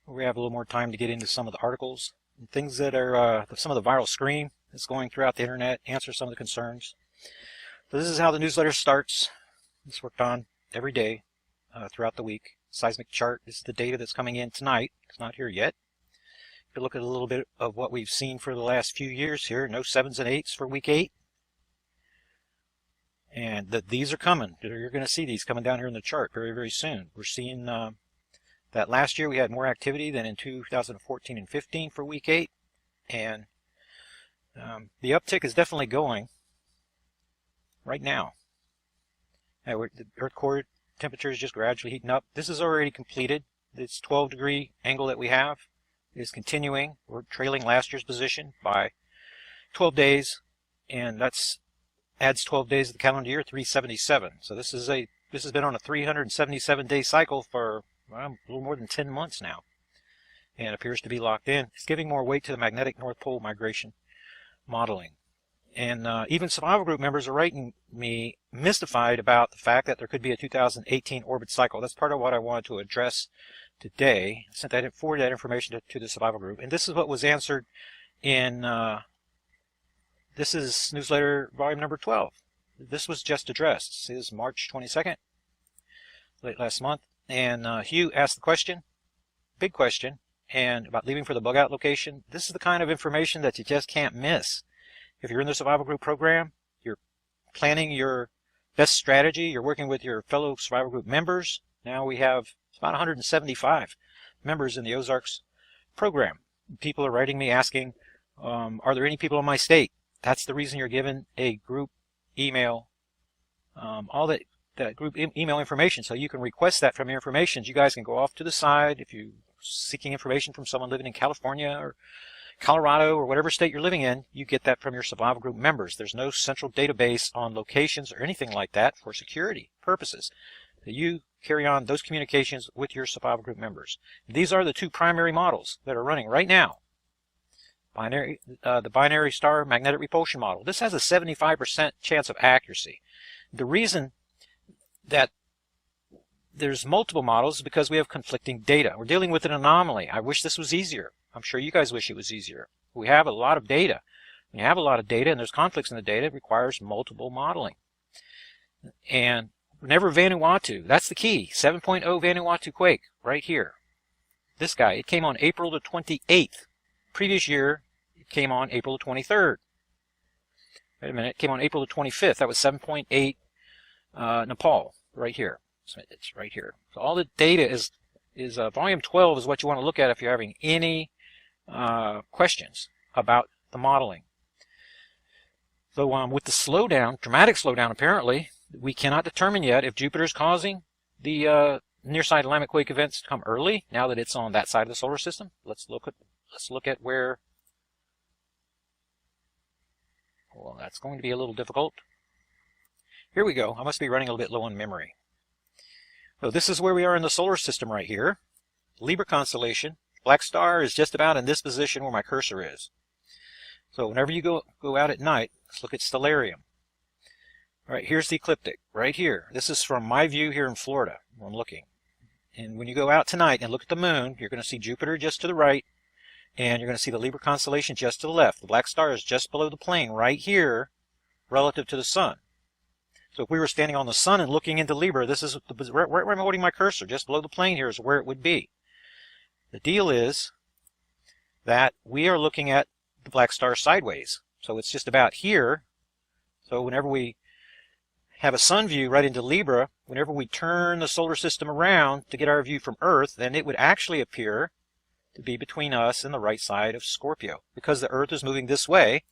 we have a little more time to get into some of the articles and things that are some of the viral scream that's going throughout the internet, answer some of the concerns. So this is how the newsletter starts. It's worked on every day throughout the week. Seismic chart is the data that's coming in tonight. It's not here yet. If you look at a little bit of what we've seen for the last few years here, no 7s and 8s for week 8. And these are coming. You're going to see these coming down here in the chart very, very soon. We're seeing that last year we had more activity than in 2014 and 15 for week 8. And the uptick is definitely going right now. The Earth core temperature is just gradually heating up. This is already completed. This 12-degree angle that we have is continuing. We're trailing last year's position by 12 days, and that's adds 12 days to the calendar year, 377. So this has been on a 377-day cycle for a little more than 10 months now, and appears to be locked in. It's giving more weight to the magnetic North Pole migration modeling. And even Survival Group members are writing me mystified about the fact that there could be a 2018 orbit cycle. That's part of what I wanted to address today. I forwarded that information to the Survival Group. And this is what was answered in, this is newsletter volume number 12. This was just addressed. This is March 22nd, late last month. And Hugh asked the question, big question, and about leaving for the bug out location. This is the kind of information that you just can't miss. If you're in the Survival Group program, you're planning your best strategy, you're working with your fellow Survival Group members. Now we have about 175 members in the Ozarks program. People are writing me asking, are there any people in my state? That's the reason you're given a group email, all that group email information, so you can request that from your information. You guys can go off to the side if you're seeking information from someone living in California or Colorado or whatever state you're living in. You get that from your Survival Group members. There's no central database on locations or anything like that for security purposes. You carry on those communications with your Survival Group members. These are the two primary models that are running right now. The binary star magnetic repulsion model. This has a 75% chance of accuracy. The reason that there's multiple models is because we have conflicting data. We're dealing with an anomaly. I wish this was easier. I'm sure you guys wish it was easier. We have a lot of data. When you have a lot of data and there's conflicts in the data, it requires multiple modeling. And whenever Vanuatu, that's the key, 7.0 Vanuatu quake, right here. This guy, it came on April the 28th. Previous year, it came on April the 23rd. Wait a minute, it came on April the 25th. That was 7.8 Nepal, right here. So it's right here. So all the data is volume 12 is what you want to look at if you're having any questions about the modeling. So with the slowdown, dramatic slowdown apparently, we cannot determine yet if Jupiter is causing the near-side alignment quake events to come early, now that it's on that side of the solar system. Let's look at where, well, that's going to be a little difficult. Here we go. I must be running a little bit low on memory. So this is where we are in the solar system right here. Libra constellation. Black star is just about in this position where my cursor is. So whenever you go out at night, let's look at Stellarium. All right, here's the ecliptic right here. This is from my view here in Florida, where I'm looking. And when you go out tonight and look at the moon, you're going to see Jupiter just to the right, and you're going to see the Libra constellation just to the left. The black star is just below the plane right here relative to the sun. So if we were standing on the sun and looking into Libra, this is right where I'm holding my cursor, just below the plane here is where it would be. The deal is that we are looking at the black star sideways. So it's just about here. So whenever we have a sun view right into Libra, whenever we turn the solar system around to get our view from Earth, then it would actually appear to be between us and the right side of Scorpio. Because the Earth is moving this way,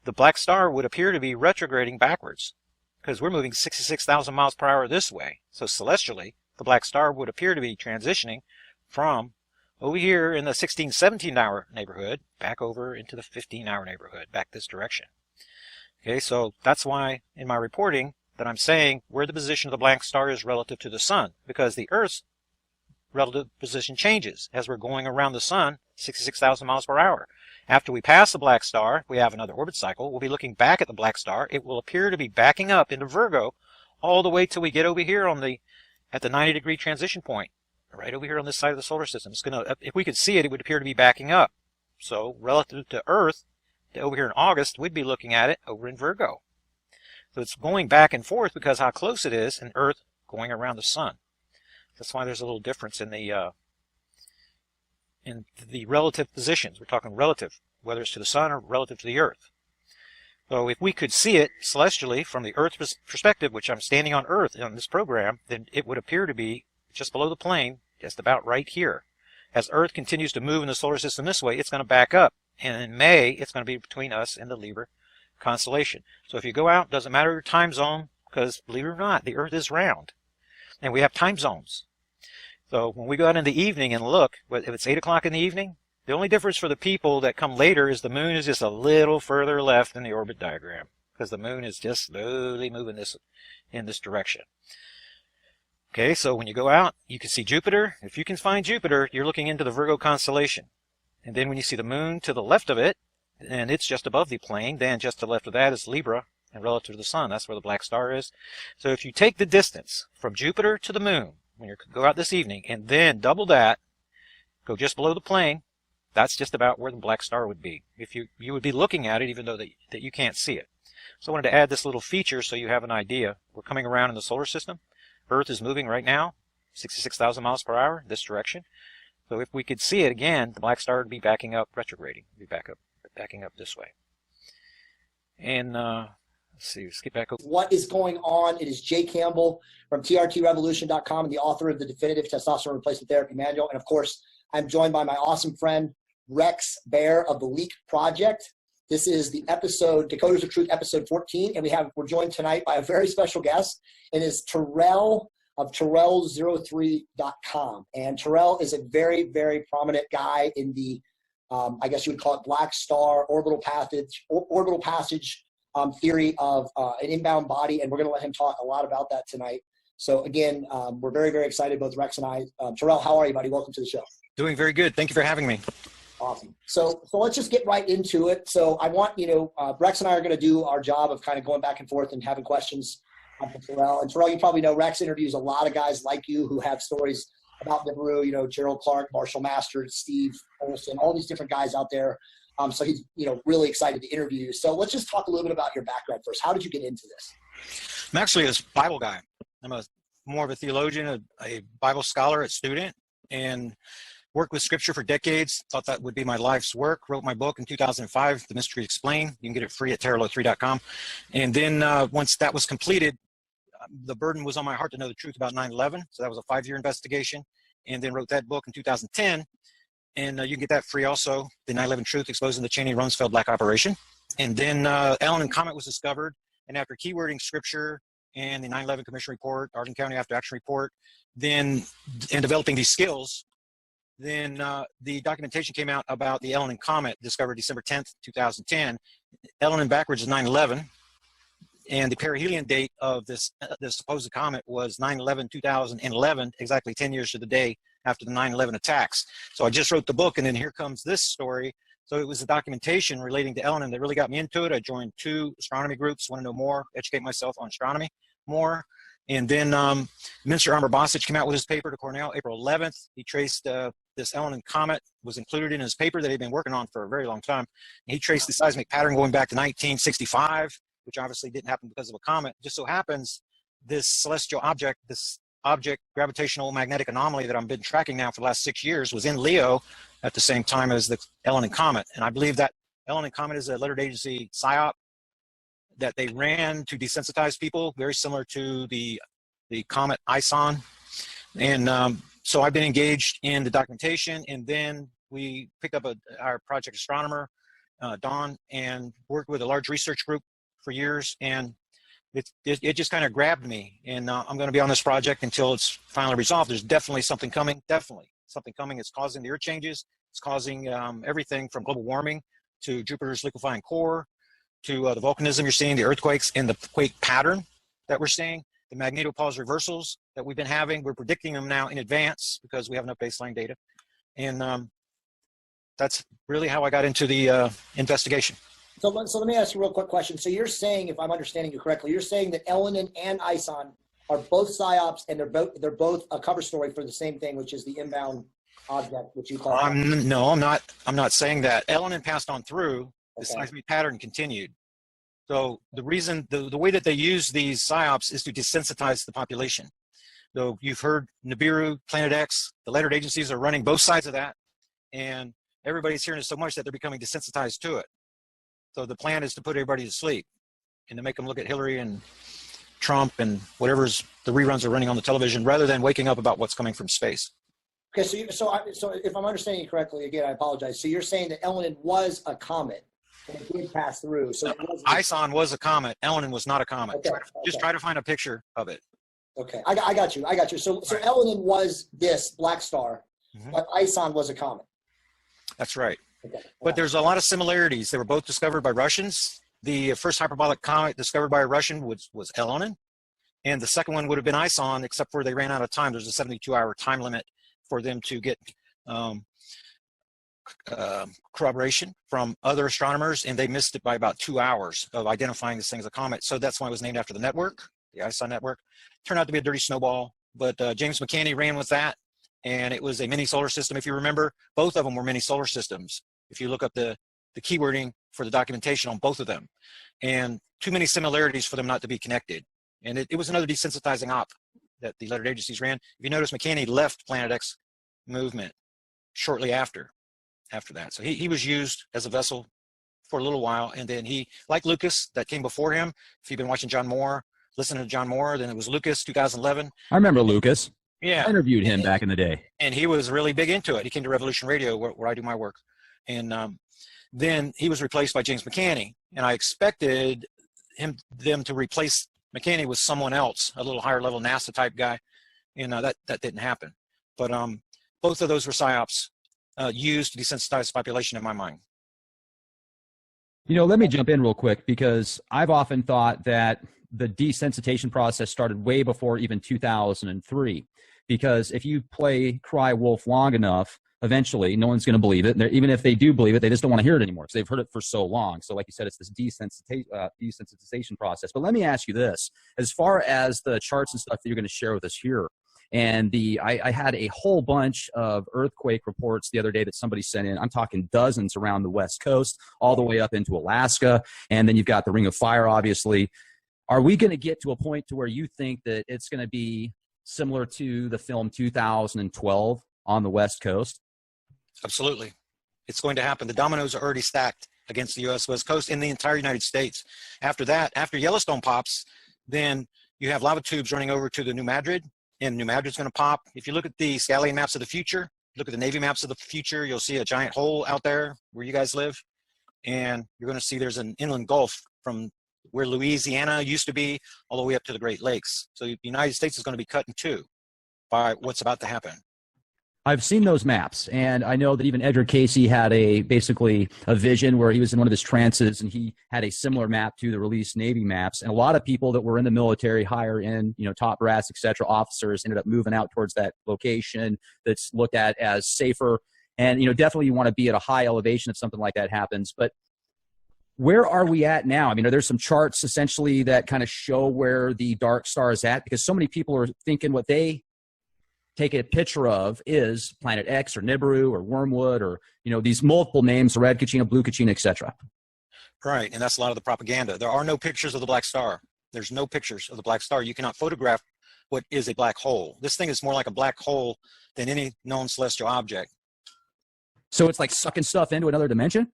the black star would appear to be retrograding backwards, because we're moving 66,000 miles per hour this way. So celestially, the black star would appear to be transitioning from over here in the 16, 17-hour neighborhood back over into the 15-hour neighborhood, back this direction. Okay, so that's why in my reporting that I'm saying where the position of the black star is relative to the sun, because the Earth's relative position changes as we're going around the sun 66,000 miles per hour. After we pass the black star, we have another orbit cycle. We'll be looking back at the black star. It will appear to be backing up into Virgo all the way till we get over here on at the 90-degree transition point. right over here on this side of the solar system. It's going to, if we could see it, it would appear to be backing up. So relative to Earth, over here in August, we'd be looking at it over in Virgo. So it's going back and forth because how close it is, and Earth going around the sun. That's why there's a little difference in the relative positions. We're talking relative, whether it's to the sun or relative to the Earth. So if we could see it celestially from the Earth perspective, which I'm standing on Earth on this program, then it would appear to be just below the plane, just about right here. As Earth continues to move in the solar system this way, it's going to back up. And in May, it's going to be between us and the Libra constellation. So if you go out, doesn't matter your time zone, because believe it or not, the Earth is round. And we have time zones. So when we go out in the evening and look, if it's 8 o'clock in the evening, the only difference for the people that come later is the moon is just a little further left in the orbit diagram, because the moon is just slowly moving in this direction. Okay, so when you go out, you can see Jupiter. If you can find Jupiter, you're looking into the Virgo constellation. And then when you see the moon to the left of it, and it's just above the plane, then just to the left of that is Libra, and relative to the sun, that's where the black star is. So if you take the distance from Jupiter to the moon, when you go out this evening, and then double that, go just below the plane, that's just about where the black star would be. If you would be looking at it, even though that you can't see it. So I wanted to add this little feature so you have an idea. We're coming around in the solar system. Earth is moving right now, 66,000 miles per hour, this direction. So if we could see it again, the black star would be backing up, retrograding, backing up this way. And let's see, let's get back over. What is going on? It is Jay Campbell from TRTRevolution.com and the author of the Definitive Testosterone Replacement Therapy Manual. And of course, I'm joined by my awesome friend, Rex Bear of the Leak Project. This is the episode, Decoders of Truth, episode 14. And we're joined tonight by a very special guest. It is Terrell of Terrell03.com. And Terrell is a very, very prominent guy in the, I guess you would call it black star orbital passage theory of an inbound body. And we're going to let him talk a lot about that tonight. So again, we're very, very excited, both Rex and I. Terrell, how are you, buddy? Welcome to the show. Doing very good. Thank you for having me. Awesome. So let's just get right into it. So I want, Rex and I are going to do our job of kind of going back and forth and having questions for Terrell. And Terrell, you probably know Rex interviews a lot of guys like you who have stories about Nibiru, Gerald Clark, Marshall Masters, Steve Olson, all these different guys out there. So he's, really excited to interview you. So let's just talk a little bit about your background first. How did you get into this? I'm actually a Bible guy. I'm more of a theologian, a Bible scholar, a student, and worked with scripture for decades. Thought that would be my life's work. Wrote my book in 2005, The Mystery Explained. You can get it free at Terrell03.com. And then once that was completed, the burden was on my heart to know the truth about 9/11. So that was a 5-year investigation. And then wrote that book in 2010. And you can get that free also, The 9/11 Truth, Exposing the Cheney Rumsfeld Black Operation. And then Ellen and Comet was discovered. And after keywording scripture and the 9/11 Commission Report, Arden County After Action Report, then and developing these skills, then the documentation came out about the Ellen and Comet, discovered December 10th, 2010. Ellen and backwards is 9/11. And the perihelion date of this supposed comet was 9/11/2011, exactly 10 years to the day after the 9/11 attacks. So I just wrote the book, and then here comes this story. So it was the documentation relating to Ellen that really got me into it. I joined 2 astronomy groups, want to know more, educate myself on astronomy more. And then Minister Amber Bosich came out with his paper to Cornell, April 11th. He traced this Ellen and Comet was included in his paper that he'd been working on for a very long time. And he traced the seismic pattern going back to 1965, which obviously didn't happen because of a comet. It just so happens this celestial object, this object gravitational magnetic anomaly that I've been tracking now for the last 6 years was in Leo at the same time as the Ellen and Comet. And I believe that Ellen and Comet is a lettered agency PSYOP that they ran to desensitize people, very similar to the comet ISON. And so I've been engaged in the documentation, and then we picked up our project astronomer, Don, and worked with a large research group for years, and it just kind of grabbed me. And I'm going to be on this project until it's finally resolved. There's definitely something coming, It's causing the earth changes. It's causing everything from global warming to Jupiter's liquefying core, to the volcanism you're seeing, the earthquakes, and the quake pattern that we're seeing, the magnetopause reversals that we've been having. We're predicting them now in advance because we have enough baseline data. And that's really how I got into the investigation. So let me ask you a real quick question. So you're saying, if I'm understanding you correctly, you're saying that Ellen and ISON are both psyops, and they're both a cover story for the same thing, which is the inbound object, which you call. No, I'm not saying that. Elenin passed on through. The seismic pattern continued. So the reason, the way that they use these psyops is to desensitize the population. So you've heard Nibiru, Planet X, the lettered agencies are running both sides of that, and everybody's hearing it so much that they're becoming desensitized to it. So the plan is to put everybody to sleep and to make them look at Hillary and Trump and whatever's the reruns are running on the television, rather than waking up about what's coming from space. Okay, so if I'm understanding you correctly, again, I apologize. So you're saying that Elenin was a comet and it did pass through. So ISON was a comet. Elenin was not a comet. Okay, Just try to find a picture of it. Okay, I got you. So Elenin was this black star, but ISON was a comet. That's right. Okay. But there's a lot of similarities. They were both discovered by Russians. The first hyperbolic comet discovered by a Russian was Elenin, and the second one would have been ISON, except for they ran out of time. There's a 72-hour time limit for them to get corroboration from other astronomers, and they missed it by about 2 hours of identifying this thing as a comet. So that's why it was named after the network, the ISON network. Turned out to be a dirty snowball, but James McCanney ran with that, and it was a mini solar system. If you remember, both of them were mini solar systems. If you look up the keywording for the documentation on both of them, and too many similarities for them not to be connected. And it was another desensitizing op that the lettered agencies ran. If you notice, McCanney left Planet X movement shortly after that. So he was used as a vessel for a little while, and then he, like Lucas that came before him, if you've been watching John Moore, listening to John Moore, then it was Lucas, 2011. I remember Lucas. Yeah. I interviewed him back in the day. And he was really big into it. He came to Revolution Radio where I do my work. And then he was replaced by James McCanney. And I expected them to replace McCanney with someone else, a little higher level NASA type guy. And that didn't happen. But both of those were psyops used to desensitize the population in my mind. You know, let me jump in real quick, because I've often thought that the desensitization process started way before even 2003. Because if you play Cry Wolf long enough, eventually no one's going to believe it. Even if they do believe it, they just don't want to hear it anymore because they've heard it for so long. So like you said, it's this desensitization process. But let me ask you this. As far as the charts and stuff that you're going to share with us here, and I had a whole bunch of earthquake reports the other day that somebody sent in. I'm talking dozens around the West Coast, all the way up into Alaska. And then you've got the Ring of Fire, obviously. Are we going to get to a point to where you think that it's going to be similar to the film 2012 on the West Coast? Absolutely. It's going to happen. The dominoes are already stacked against the U.S. West Coast in the entire United States. After that, after Yellowstone pops, then you have lava tubes running over to the New Madrid, and New Madrid's going to pop. If you look at the Scallion maps of the future, look at the Navy maps of the future, you'll see a giant hole out there where you guys live, and you're going to see there's an inland gulf from where Louisiana used to be all the way up to the Great Lakes. So the United States is going to be cut in two by what's about to happen. I've seen those maps, and I know that even Edgar Casey had basically a vision where he was in one of his trances, and he had a similar map to the released Navy maps. And a lot of people that were in the military, higher in, top brass, et cetera, officers ended up moving out towards that location that's looked at as safer. And, definitely you want to be at a high elevation if something like that happens. But where are we at now? I mean, are there some charts essentially that kind of show where the dark star is at? Because so many people are thinking what they take a picture of is Planet X or Nibiru or Wormwood or, these multiple names, red Kachina, blue Kachina, etc. Right, and that's a lot of the propaganda. There are no pictures of the black star. There's no pictures of the black star. You cannot photograph what is a black hole. This thing is more like a black hole than any known celestial object. So it's like sucking stuff into another dimension?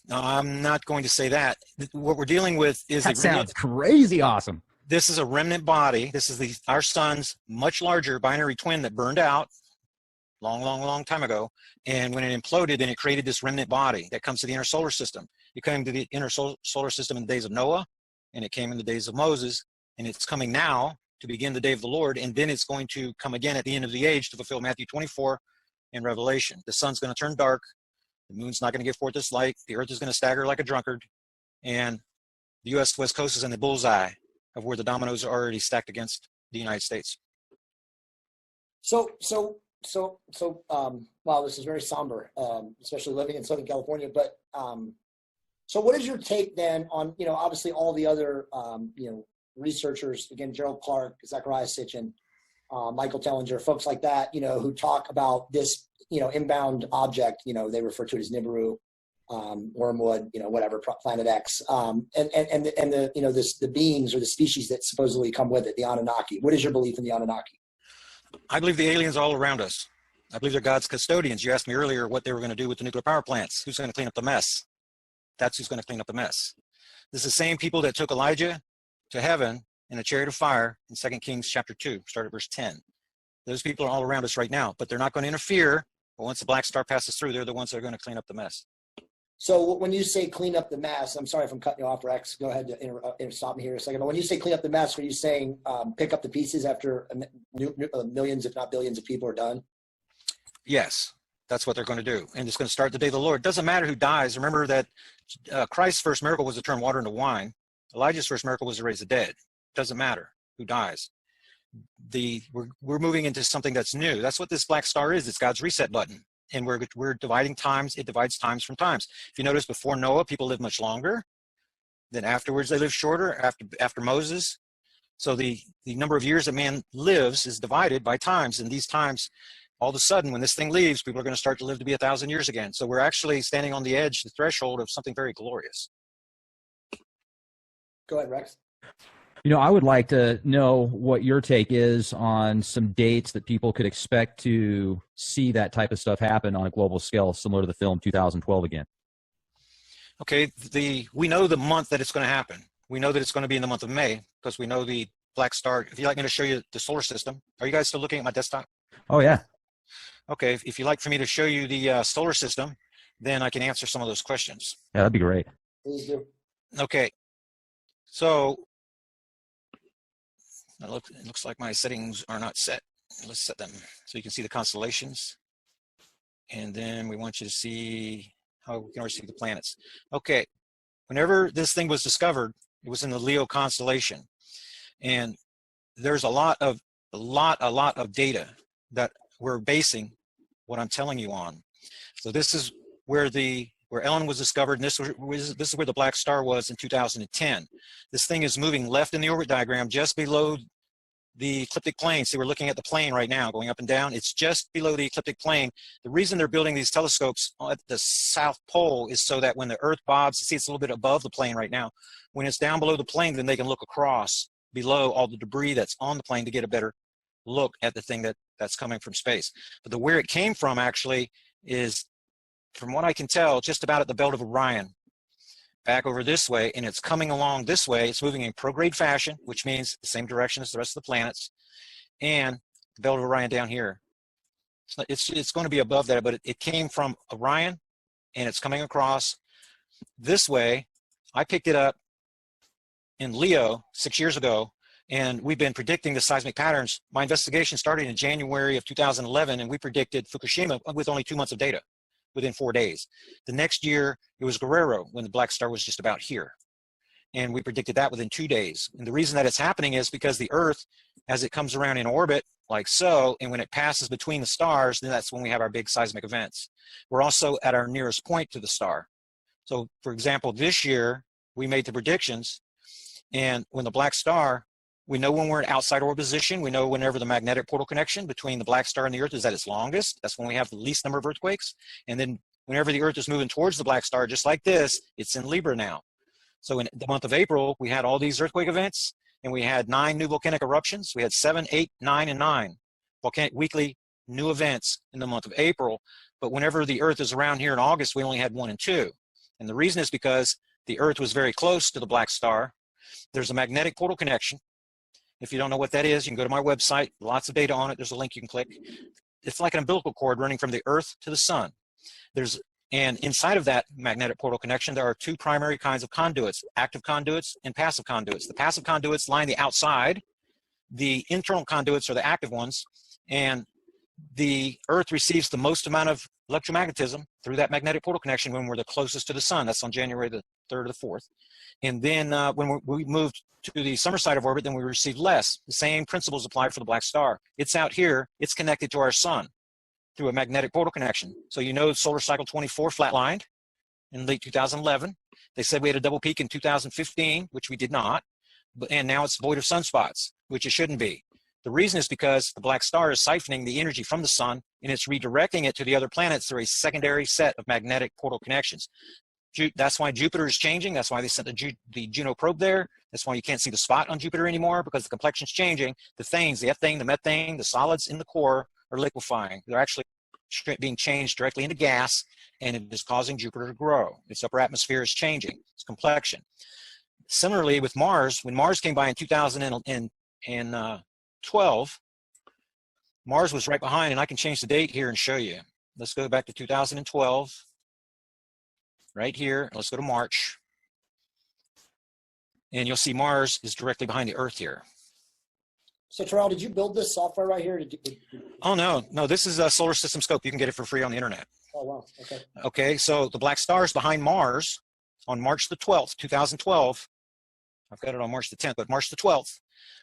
No, I'm not going to say that. What we're dealing with is that sounds crazy awesome. This is a remnant body. This is our sun's much larger binary twin that burned out long time ago. And when it imploded, then it created this remnant body that comes to the inner solar system. It came to the inner solar system in the days of Noah, and it came in the days of Moses, and it's coming now to begin the day of the Lord, and then it's going to come again at the end of the age to fulfill Matthew 24 and Revelation. The sun's going to turn dark. The moon's not going to give forth its light. The earth is going to stagger like a drunkard. And the U.S. West Coast is in the bullseye of where the dominoes are already stacked against the United States. So, wow, this is very somber, especially living in Southern California. But so what is your take then on, obviously all the other, researchers, again, Gerald Clark, Zechariah Sitchin, Michael Tellinger, folks like that, who talk about this, inbound object, they refer to it as Nibiru, Wormwood, whatever, Planet X, and the beings or the species that supposedly come with it, the Anunnaki. What is your belief in the Anunnaki? I believe the aliens are all around us. I believe they're God's custodians. You asked me earlier what they were going to do with the nuclear power plants. Who's going to clean up the mess? That's who's going to clean up the mess. This is the same people that took Elijah to heaven in a chariot of fire in 2 Kings chapter 2, start at verse 10. Those people are all around us right now, but they're not going to interfere. But once the black star passes through, they're the ones that are going to clean up the mess. So when you say clean up the mess, I'm sorry if I'm cutting you off, Rex. Go ahead and stop me here a second. But when you say clean up the mess, are you saying pick up the pieces after millions, if not billions of people are done? Yes, that's what they're going to do. And it's going to start the day of the Lord. It doesn't matter who dies. Remember that Christ's first miracle was to turn water into wine. Elijah's first miracle was to raise the dead. It doesn't matter who dies. We're moving into something that's new. That's what this black star is. It's God's reset button. And we're dividing times. It divides times from times. If you notice, before Noah, people lived much longer. Then afterwards, they lived shorter. After Moses, so the number of years that man lives is divided by times. And these times, all of a sudden, when this thing leaves, people are going to start to live to be 1,000 years again. So we're actually standing on the edge, the threshold of something very glorious. Go ahead, Rex. I would like to know what your take is on some dates that people could expect to see that type of stuff happen on a global scale, similar to the film 2012 again. Okay, we know the month that it's going to happen. We know that it's going to be in the month of May because we know the black star. If you'd like me to show you the solar system, are you guys still looking at my desktop? Oh, yeah. Okay, if you'd like for me to show you the solar system, then I can answer some of those questions. Yeah, that'd be great. Please do. Okay, so it looks like my settings are not set. Let's set them so you can see the constellations. And then we want you to see how we can already see the planets. Okay, whenever this thing was discovered, it was in the Leo constellation. And there's a lot of data that we're basing what I'm telling you on. So this is where Ellen was discovered, and this is where the black star was in 2010. This thing is moving left in the orbit diagram just below the ecliptic plane. See, we're looking at the plane right now, going up and down. It's just below the ecliptic plane. The reason they're building these telescopes at the South Pole is so that when the Earth bobs, see, it's a little bit above the plane right now. When it's down below the plane, then they can look across below all the debris that's on the plane to get a better look at the thing that's coming from space. But where it came from actually is, from what I can tell, just about at the Belt of Orion, back over this way, and it's coming along this way. It's moving in prograde fashion, which means the same direction as the rest of the planets, and the Belt of Orion down here. It's going to be above that, but it came from Orion, and it's coming across this way. I picked it up in Leo 6 years ago, and we've been predicting the seismic patterns. My investigation started in January of 2011, and we predicted Fukushima with only 2 months of data within 4 days. The next year, it was Guerrero when the black star was just about here. And we predicted that within 2 days. And the reason that it's happening is because the Earth, as it comes around in orbit, like so, and when it passes between the stars, then that's when we have our big seismic events. We're also at our nearest point to the star. So, for example, this year, we made the predictions, and when the black star, we know when we're in outside orbital position. We know whenever the magnetic portal connection between the black star and the Earth is at its longest. That's when we have the least number of earthquakes. And then whenever the Earth is moving towards the black star, just like this, it's in Libra now. So in the month of April, we had all these earthquake events, and we had 9 new volcanic eruptions. We had 7, 8, 9, and 9 volcanic weekly new events in the month of April. But whenever the Earth is around here in August, we only had 1 and 2. And the reason is because the Earth was very close to the black star. There's a magnetic portal connection. If you don't know what that is, you can go to my website. Lots of data on it. There's a link you can click. It's like an umbilical cord running from the Earth to the sun. And inside of that magnetic portal connection, there are 2 primary kinds of conduits, active conduits and passive conduits. The passive conduits line the outside. The internal conduits are the active ones. And the Earth receives the most amount of electromagnetism through that magnetic portal connection when we're the closest to the sun. That's on January the 3rd or the 4th. And then when we moved to the summer side of orbit, then we receive less. The same principles apply for the black star. It's out here. It's connected to our sun through a magnetic portal connection. So you know solar cycle 24 flatlined in late 2011. They said we had a double peak in 2015, which we did not. and now it's void of sunspots, which it shouldn't be. The reason is because the black star is siphoning the energy from the sun and it's redirecting it to the other planets through a secondary set of magnetic portal connections. That's why Jupiter is changing. That's why they sent the Juno probe there. That's why you can't see the spot on Jupiter anymore, because the complexion's changing. The things, the ethane, the methane, the solids in the core are liquefying. They're actually being changed directly into gas, and it is causing Jupiter to grow. Its upper atmosphere is changing, its complexion. Similarly with Mars, when Mars came by in 2012, Mars was right behind, and I can change the date here and show you. Let's go back to 2012. Right here, let's go to March. And you'll see Mars is directly behind the Earth here. So Terrell, did you build this software right here? Oh, no, this is a solar system scope. You can get it for free on the internet. Oh, wow, okay. Okay, so the black star is behind Mars on March the 12th, 2012. I've got it on March the 10th, but March the 12th.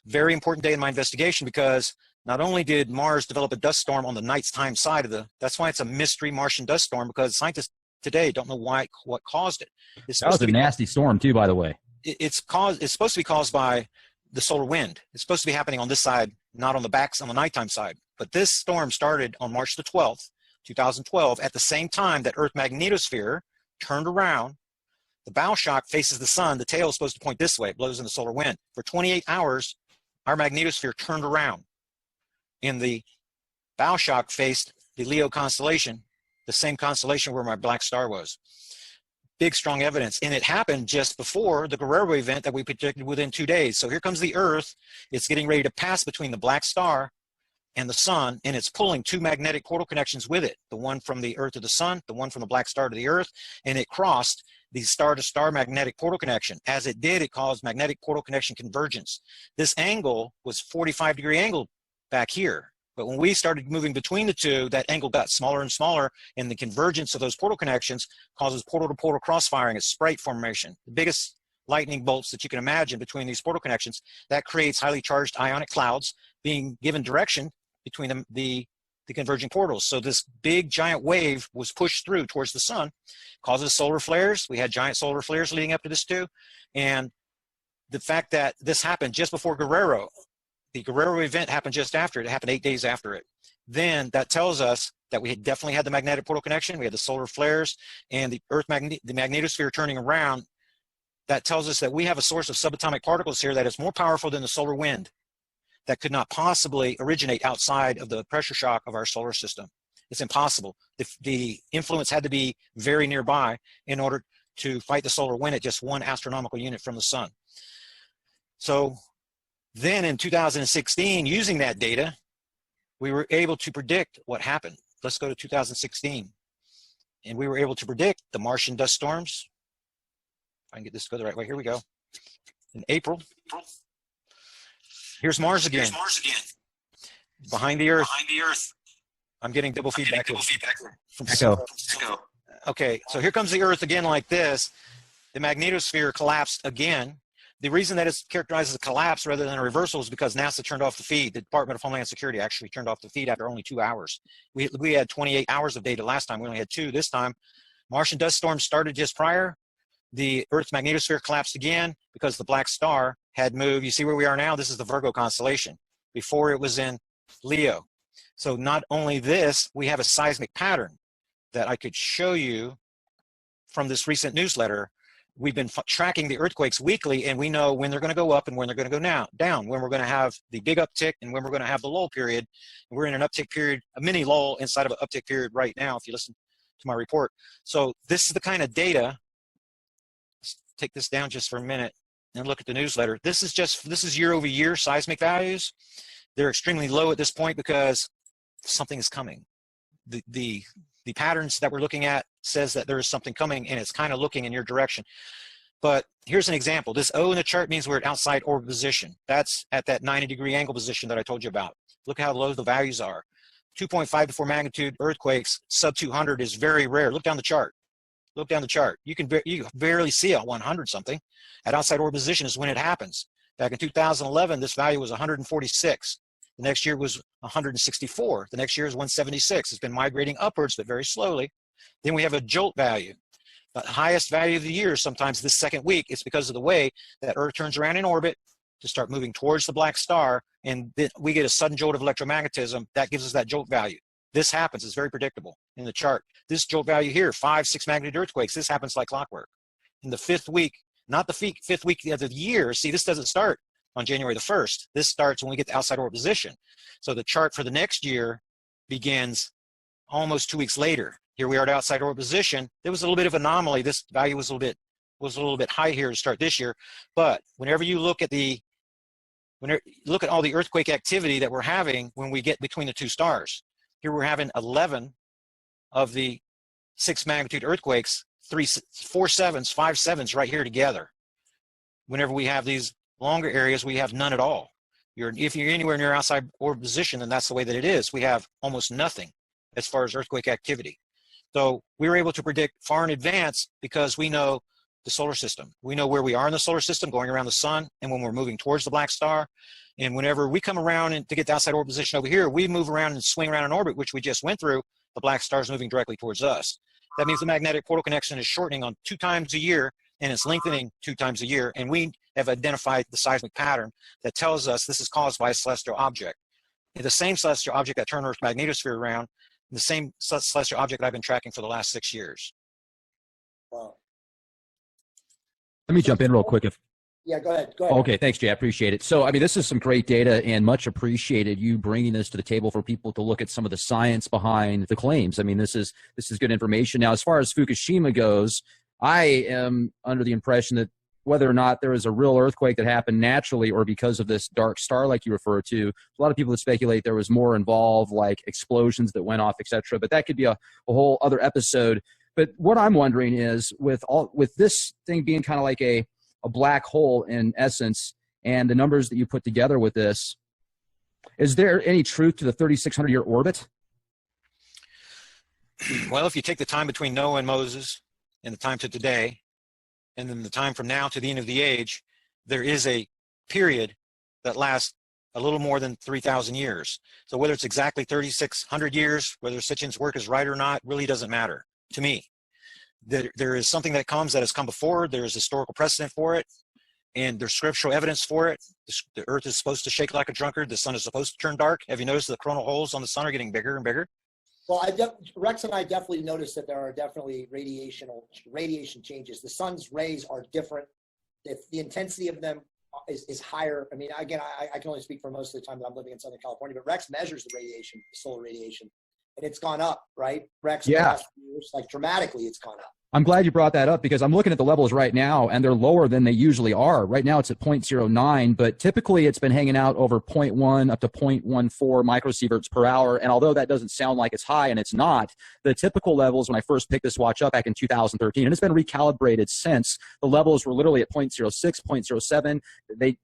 Very important day in my investigation, because not only did Mars develop a dust storm on the nighttime side of that's why it's a mystery Martian dust storm, because scientists today don't know what caused it. That was a nasty storm too, by the way. It's supposed to be caused by the solar wind. It's supposed to be happening on this side, not on the nighttime side. But this storm started on March the 12th, 2012, at the same time that Earth magnetosphere turned around. The bow shock faces the sun. The tail is supposed to point this way. It blows in the solar wind. For 28 hours, our magnetosphere turned around. And the bow shock faced the Leo constellation, the same constellation where my black star was. Big, strong evidence. And it happened just before the Guerrero event that we predicted within 2 days. So here comes the Earth. It's getting ready to pass between the black star and the sun, and it's pulling two magnetic portal connections with it, the one from the Earth to the sun, the one from the black star to the Earth, and it crossed the star-to-star magnetic portal connection. As it did, it caused magnetic portal connection convergence. This angle was 45-degree angle back here. But when we started moving between the two, that angle got smaller and smaller, and the convergence of those portal connections causes portal-to-portal cross-firing, a sprite formation. The biggest lightning bolts that you can imagine between these portal connections, that creates highly charged ionic clouds being given direction between the converging portals. So this big giant wave was pushed through towards the sun, causes solar flares. We had giant solar flares leading up to this too. And the fact that this happened just before Guerrero, the Guerrero event happened just after it. It happened 8 days after it. Then that tells us that we had definitely had the magnetic portal connection. We had the solar flares and the Earth the magnetosphere turning around. That tells us that we have a source of subatomic particles here that is more powerful than the solar wind, that could not possibly originate outside of the pressure shock of our solar system. It's impossible. The influence had to be very nearby in order to fight the solar wind at just 1 astronomical unit from the sun. So then in 2016, using that data, we were able to predict what happened. Let's go to 2016. And we were able to predict the Martian dust storms. If I can get this to go the right way, here we go. In April. Here's Mars again. Behind the Earth. I'm getting double feedback from Echo. Okay, so here comes the Earth again like this. The magnetosphere collapsed again. The reason that it's characterized as a collapse rather than a reversal is because NASA turned off the feed. The Department of Homeland Security actually turned off the feed after only 2 hours. We had 28 hours of data last time. We only had 2 this time. Martian dust storm started just prior. The Earth's magnetosphere collapsed again because the black star had moved. You see where we are now? This is the Virgo constellation. Before it was in Leo. So not only this, we have a seismic pattern that I could show you from this recent newsletter. We've been tracking the earthquakes weekly, and we know when they're going to go up and when they're going to go down, when we're going to have the big uptick and when we're going to have the lull period. And we're in an uptick period, a mini lull inside of an uptick period right now, if you listen to my report. So this is the kind of data. Let's take this down just for a minute and look at the newsletter. This is year over year seismic values. They're extremely low at this point because something is coming. The patterns that we're looking at says that there is something coming, and it's kind of looking in your direction. But here's an example. This O in the chart means we're at outside orbit position. That's at that 90-degree angle position that I told you about. Look how low the values are. 2.5 to 4 magnitude earthquakes, sub 200 is very rare. Look down the chart. Look down the chart. You can barely see a 100 something. At outside orbit position is when it happens. Back in 2011, this value was 146. The next year was 164. The next year is 176. It's been migrating upwards, but very slowly. Then we have a jolt value. The highest value of the year, sometimes this second week, it's because of the way that Earth turns around in orbit to start moving towards the black star, and then we get a sudden jolt of electromagnetism that gives us that jolt value. This happens. It's very predictable in the chart. This jolt value here, 5, 6 magnitude earthquakes, this happens like clockwork. In the 5th week, not the fifth week of the year, see, this doesn't start on January the 1st. This starts when we get the outside orbit position. So the chart for the next year begins almost 2 weeks later. Here we are at outside orbit position. There was a little bit of anomaly. This value was a little bit high here to start this year. But whenever you look at all the earthquake activity that we're having when we get between the two stars, here we're having 11 of the 6 magnitude earthquakes, 4 sevens, 5 sevens right here together. Whenever we have these longer areas, we have none at all. If you're anywhere near outside orbit position, then that's the way that it is. We have almost nothing as far as earthquake activity. So we were able to predict far in advance because we know the solar system. We know where we are in the solar system, going around the sun, and when we're moving towards the black star. And whenever we come around and to get the outside orbit position over here, we move around and swing around in orbit, which we just went through. The black star is moving directly towards us. That means the magnetic portal connection is shortening on 2 times a year, and it's lengthening 2 times a year. And we have identified the seismic pattern that tells us this is caused by a celestial object. The same celestial object that turned Earth's magnetosphere around, the same celestial object that I've been tracking for the last 6 years. Wow. Let me jump in real quick. Yeah, go ahead. Go ahead. Okay, thanks, Jay. I appreciate it. So, I mean, this is some great data and much appreciated you bringing this to the table for people to look at some of the science behind the claims. I mean, this is good information. Now, as far as Fukushima goes, I am under the impression that whether or not there is a real earthquake that happened naturally or because of this dark star like you refer to, a lot of people that speculate there was more involved, like explosions that went off, etc. But that could be a whole other episode. But what I'm wondering is, with this thing being kind of like a black hole in essence, and the numbers that you put together with this, is there any truth to the 3,600-year orbit? Well, if you take the time between Noah and Moses and the time to today, and then the time from now to the end of the age, there is a period that lasts a little more than 3,000 years. So whether it's exactly 3,600 years, whether Sitchin's work is right or not, really doesn't matter to me. There is something that has come before. There is historical precedent for it, and there's scriptural evidence for it. The earth is supposed to shake like a drunkard. The sun is supposed to turn dark. Have you noticed the coronal holes on the sun are getting bigger and bigger? Well, Rex and I definitely noticed that there are definitely radiation changes. The sun's rays are different. The intensity of them is higher. I mean, again, I can only speak for most of the time that I'm living in Southern California, but Rex measures the radiation, the solar radiation, and it's gone up, right? Rex, yeah, the last few years, like dramatically, it's gone up. I'm glad you brought that up because I'm looking at the levels right now and they're lower than they usually are. Right now it's at 0.09, but typically it's been hanging out over 0.1 up to 0.14 microsieverts per hour. And although that doesn't sound like it's high, and it's not, the typical levels when I first picked this watch up back in 2013, and it's been recalibrated since, the levels were literally at 0.06, 0.07.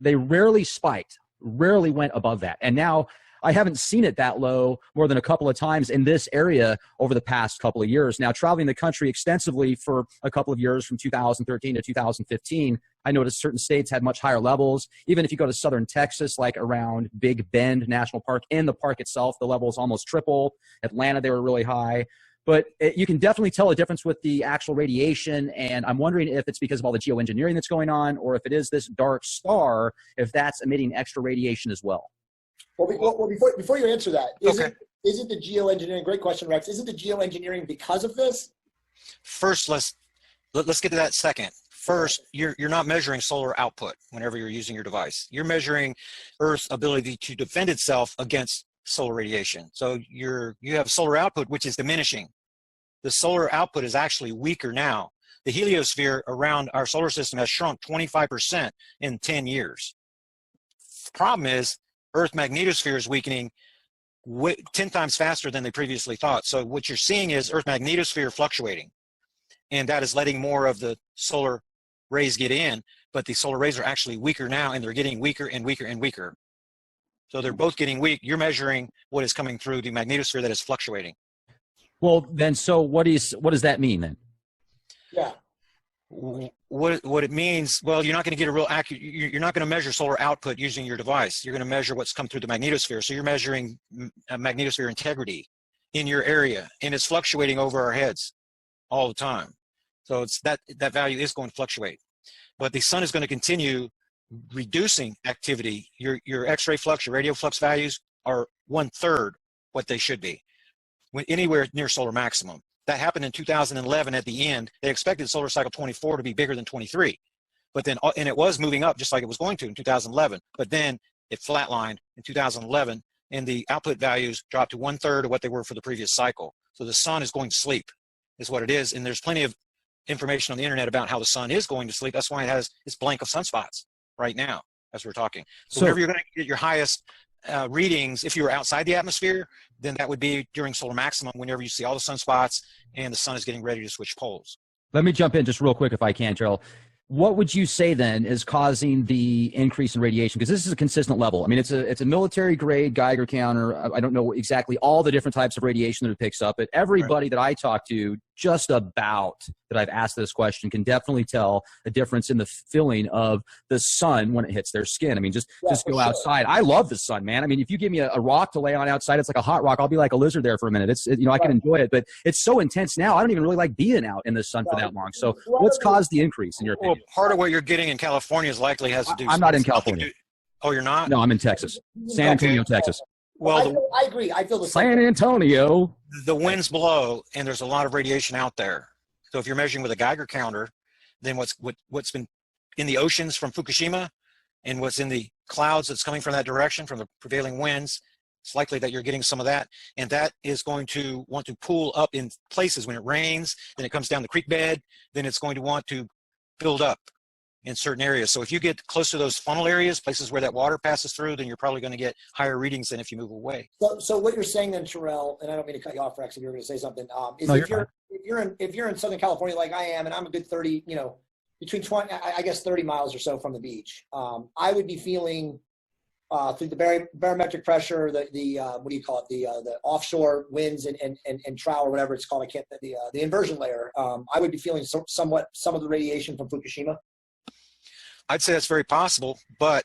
They rarely spiked, rarely went above that. And now I haven't seen it that low more than a couple of times in this area over the past couple of years. Now, traveling the country extensively for a couple of years from 2013 to 2015, I noticed certain states had much higher levels. Even if you go to southern Texas, like around Big Bend National Park, in the park itself, the levels almost triple. Atlanta, they were really high. But you can definitely tell a difference with the actual radiation, and I'm wondering if it's because of all the geoengineering that's going on, or if it is this dark star, if that's emitting extra radiation as well. Well, before you answer that, isn't the geoengineering, great question, Rex, isn't the geoengineering because of this? First, let's get to that second. First, you're not measuring solar output whenever you're using your device. You're measuring Earth's ability to defend itself against solar radiation. So you have solar output, which is diminishing. The solar output is actually weaker now. The heliosphere around our solar system has shrunk 25% in 10 years. The problem is, Earth magnetosphere is weakening 10 times faster than they previously thought. So what you're seeing is Earth magnetosphere fluctuating, and that is letting more of the solar rays get in, but the solar rays are actually weaker now, and they're getting weaker and weaker and weaker. So they're both getting weak. You're measuring what is coming through the magnetosphere that is fluctuating. Well, then, so what does that mean then? Yeah. What it means, well, you're not going to get a real accurate, you're not going to measure solar output using your device. You're going to measure what's come through the magnetosphere. So you're measuring magnetosphere integrity in your area, and it's fluctuating over our heads all the time. So it's that value is going to fluctuate. But the sun is going to continue reducing activity, your X-ray flux, your radio flux values are 1/3 what they should be, anywhere near solar maximum. That happened in 2011 at the end. They expected solar cycle 24 to be bigger than 23, but then, and it was moving up just like it was going to in 2011, but then it flatlined in 2011, and the output values dropped to 1/3 of what they were for the previous cycle. So the sun is going to sleep, is what it is, and there's plenty of information on the internet about how the sun is going to sleep. That's why it's blank of sunspots right now as we're talking. So whenever you're going to get your highest readings, if you were outside the atmosphere, then that would be during solar maximum, whenever you see all the sunspots and the sun is getting ready to switch poles. Let me jump in just real quick if I can, Gerald. What would you say then is causing the increase in radiation? Because this is a consistent level. I mean, it's a military grade Geiger counter. I don't know exactly all the different types of radiation that it picks up, but everybody that I talk to, just about that I've asked this question, can definitely tell a difference in the feeling of the sun when it hits their skin. I mean, just go outside. I love the sun, man. I mean, if you give me a rock to lay on outside, it's like a hot rock. I'll be like a lizard there for a minute. I can enjoy it, but it's so intense now. I don't even really like being out in the sun for that long. So what's caused the increase in your opinion? Well, part of what you're getting in California is likely has to do. I'm not in California. Oh, you're not? No, I'm in Texas. San Antonio, Texas. Well, I agree. I feel the same. San Antonio. The winds blow, and there's a lot of radiation out there. So if you're measuring with a Geiger counter, then what's been in the oceans from Fukushima and what's in the clouds that's coming from that direction, from the prevailing winds, it's likely that you're getting some of that. And that is going to want to pool up in places when it rains, then it comes down the creek bed, then it's going to want to build up in certain areas. So if you get close to those funnel areas, places where that water passes through, then you're probably going to get higher readings than if you move away. So what you're saying then, Terrell, and I don't mean to cut you off, Rex, if you're going to say something, is no, if you're in Southern California like I am, and I'm a good 30, between 20, I guess 30 miles or so from the beach, I would be feeling through the barometric pressure, the what do you call it, the offshore winds and trow or whatever it's called, the inversion layer. I would be feeling somewhat some of the radiation from Fukushima. I'd say that's very possible, but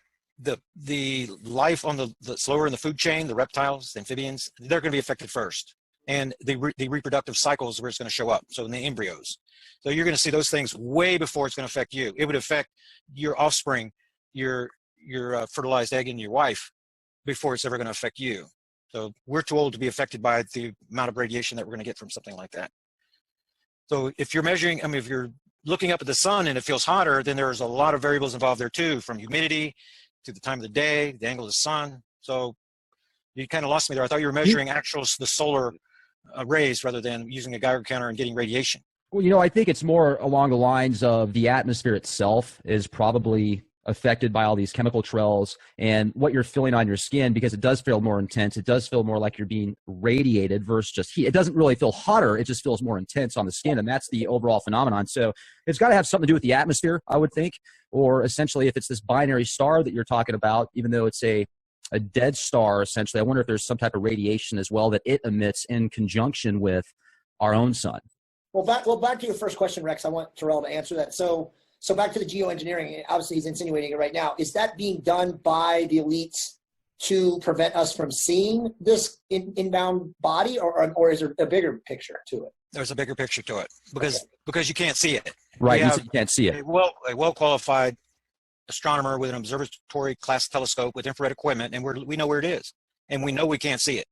the life on that's lower in the food chain, the reptiles, the amphibians, they're going to be affected first, and the reproductive cycles where it's going to show up. So in the embryos, so you're going to see those things way before it's going to affect you. It would affect your offspring, your fertilized egg, and your wife before it's ever going to affect you. So we're too old to be affected by the amount of radiation that we're going to get from something like that. So if you're measuring, if you're looking up at the sun and it feels hotter, then there's a lot of variables involved there too, from humidity to the time of the day, the angle of the sun. So you kind of lost me there. I thought you were measuring the solar rays rather than using a Geiger counter and getting radiation. Well, I think it's more along the lines of the atmosphere itself is probably affected by all these chemical trails and what you're feeling on your skin, because it does feel more intense. It does feel more like you're being radiated versus just heat. It doesn't really feel hotter. It just feels more intense on the skin, and that's the overall phenomenon. So it's got to have something to do with the atmosphere, I would think, or essentially if it's this binary star that you're talking about, even though it's a dead star, essentially, I wonder if there's some type of radiation as well that it emits in conjunction with our own sun. Well, back to your first question, Rex. I want Terrell to answer that. So back to the geoengineering, obviously he's insinuating it right now. Is that being done by the elites to prevent us from seeing this inbound body, or is there a bigger picture to it? There's a bigger picture to it because you can't see it. Right, you can't see it. A well-qualified astronomer with an observatory class telescope with infrared equipment, and we know where it is, and we know we can't see it.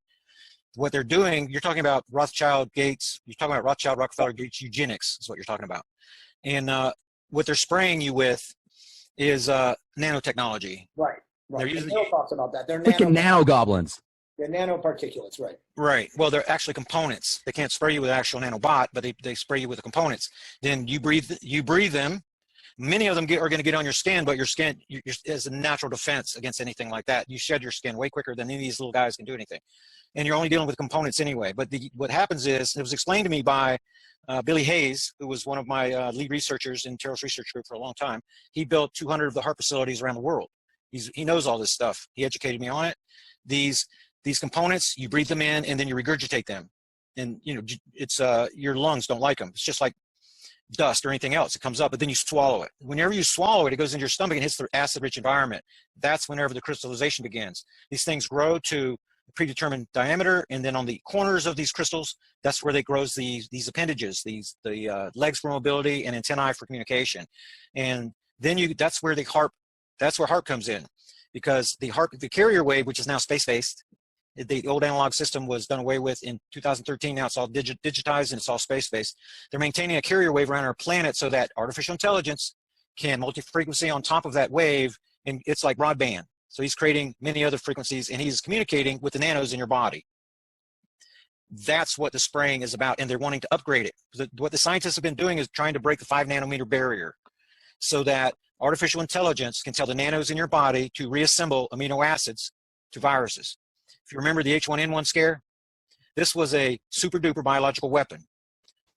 What they're doing, you're talking about Rothschild, Gates, you're talking about Rothschild, Rockefeller, Gates, eugenics is what you're talking about. And what they're spraying you with is nanotechnology. Right. They're using, Terrell talks about that. They're nanogoblins. They're nanoparticulates, right? Right. Well, they're actually components. They can't spray you with actual nanobot, but they spray you with the components. Then you breathe them. Many of them are going to get on your skin, but your skin is a natural defense against anything like that. You shed your skin way quicker than any of these little guys can do anything. And you're only dealing with components anyway. But what happens is, it was explained to me by Billy Hayes, who was one of my lead researchers in Terrell's research group for a long time. He built 200 of the HAARP facilities around the world. He knows all this stuff. He educated me on it. These components, you breathe them in and then you regurgitate them. And it's your lungs don't like them. It's just like dust or anything else. It comes up, but then you swallow it. Whenever you swallow it, it goes into your stomach and hits the acid-rich environment. That's whenever the crystallization begins. These things grow to a predetermined diameter, and then on the corners of these crystals, that's where they grows these appendages, the legs for mobility and antennae for communication. And then that's where the HAARP That's where HARP comes in, because the carrier wave, which is now space-based, the old analog system was done away with in 2013. Now it's all digitized and it's all space-based. They're maintaining a carrier wave around our planet so that artificial intelligence can multi-frequency on top of that wave, and it's like broadband. So he's creating many other frequencies, and he's communicating with the nanos in your body. That's what the spraying is about, and they're wanting to upgrade it. What the scientists have been doing is trying to break the 5 nanometer barrier so that artificial intelligence can tell the nanos in your body to reassemble amino acids to viruses. If you remember the H1N1 scare, this was a super duper biological weapon.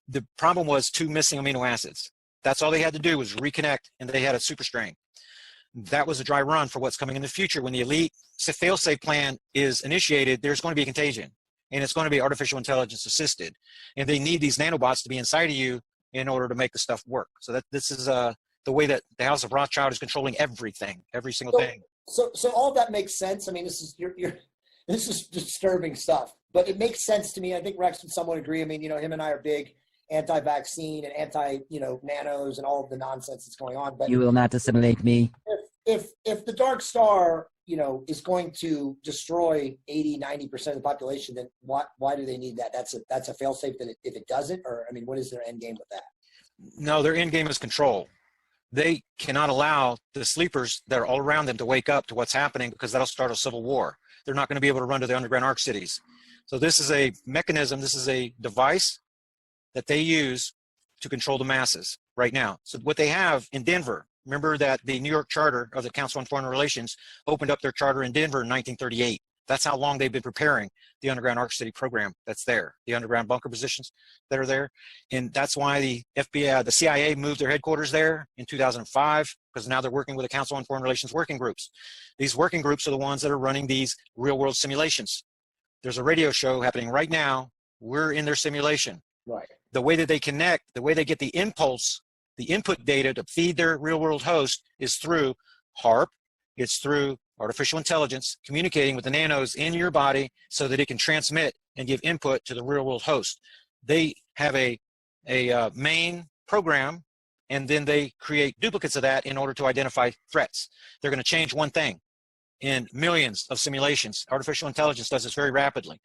The problem was 2 missing amino acids. That's all they had to do was reconnect, and they had a super strain. That was a dry run for what's coming in the future. When the elite fail-safe plan is initiated, there's going to be a contagion, and it's going to be artificial intelligence assisted. And they need these nanobots to be inside of you in order to make the stuff work. So this is the way that the House of Rothschild is controlling everything, every single thing. So all that makes sense. I mean, this is disturbing stuff, but it makes sense to me. I think Rex would somewhat agree. I mean, him and I are big anti-vaccine and anti, nanos and all of the nonsense that's going on. But you will not assimilate me. If the Dark Star, is going to destroy 80-90% of the population, then why do they need that? That's a fail-safe that if it doesn't, or I mean, what is their end game with that? No, their end game is control. They cannot allow the sleepers that are all around them to wake up to what's happening, because that'll start a civil war. They're not going to be able to run to the underground arc cities. So this is a mechanism, this is a device that they use to control the masses right now. So what they have in Denver, remember that the New York Charter of the Council on Foreign Relations opened up their charter in Denver in 1938. That's how long they've been preparing the underground arc city program that's there, the underground bunker positions that are there. And that's why the FBI, the CIA moved their headquarters there in 2005, because now they're working with the Council on Foreign Relations working groups. These working groups are the ones that are running these real world simulations. There's a radio show happening right now. We're in their simulation. Right. The way that they connect, the way they get the impulse, the input data to feed their real world host is through HARP. It's through artificial intelligence communicating with the nanos in your body so that it can transmit and give input to the real world host. They have a main program, and then they create duplicates of that in order to identify threats. They're going to change one thing in millions of simulations. Artificial intelligence does this very rapidly,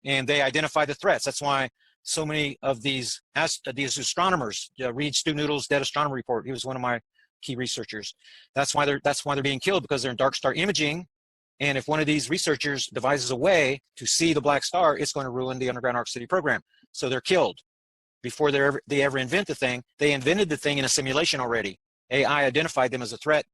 and they identify the threats. That's why so many of these astronomers read Stu Noodle's Dead Astronomer Report. He was one of my key researchers. That's why they're being killed, because they're in dark star imaging. And if one of these researchers devises a way to see the black star, it's going to ruin the underground arc city program. So they're killed before they ever invent the thing. They invented the thing in a simulation already. AI identified them as a threat,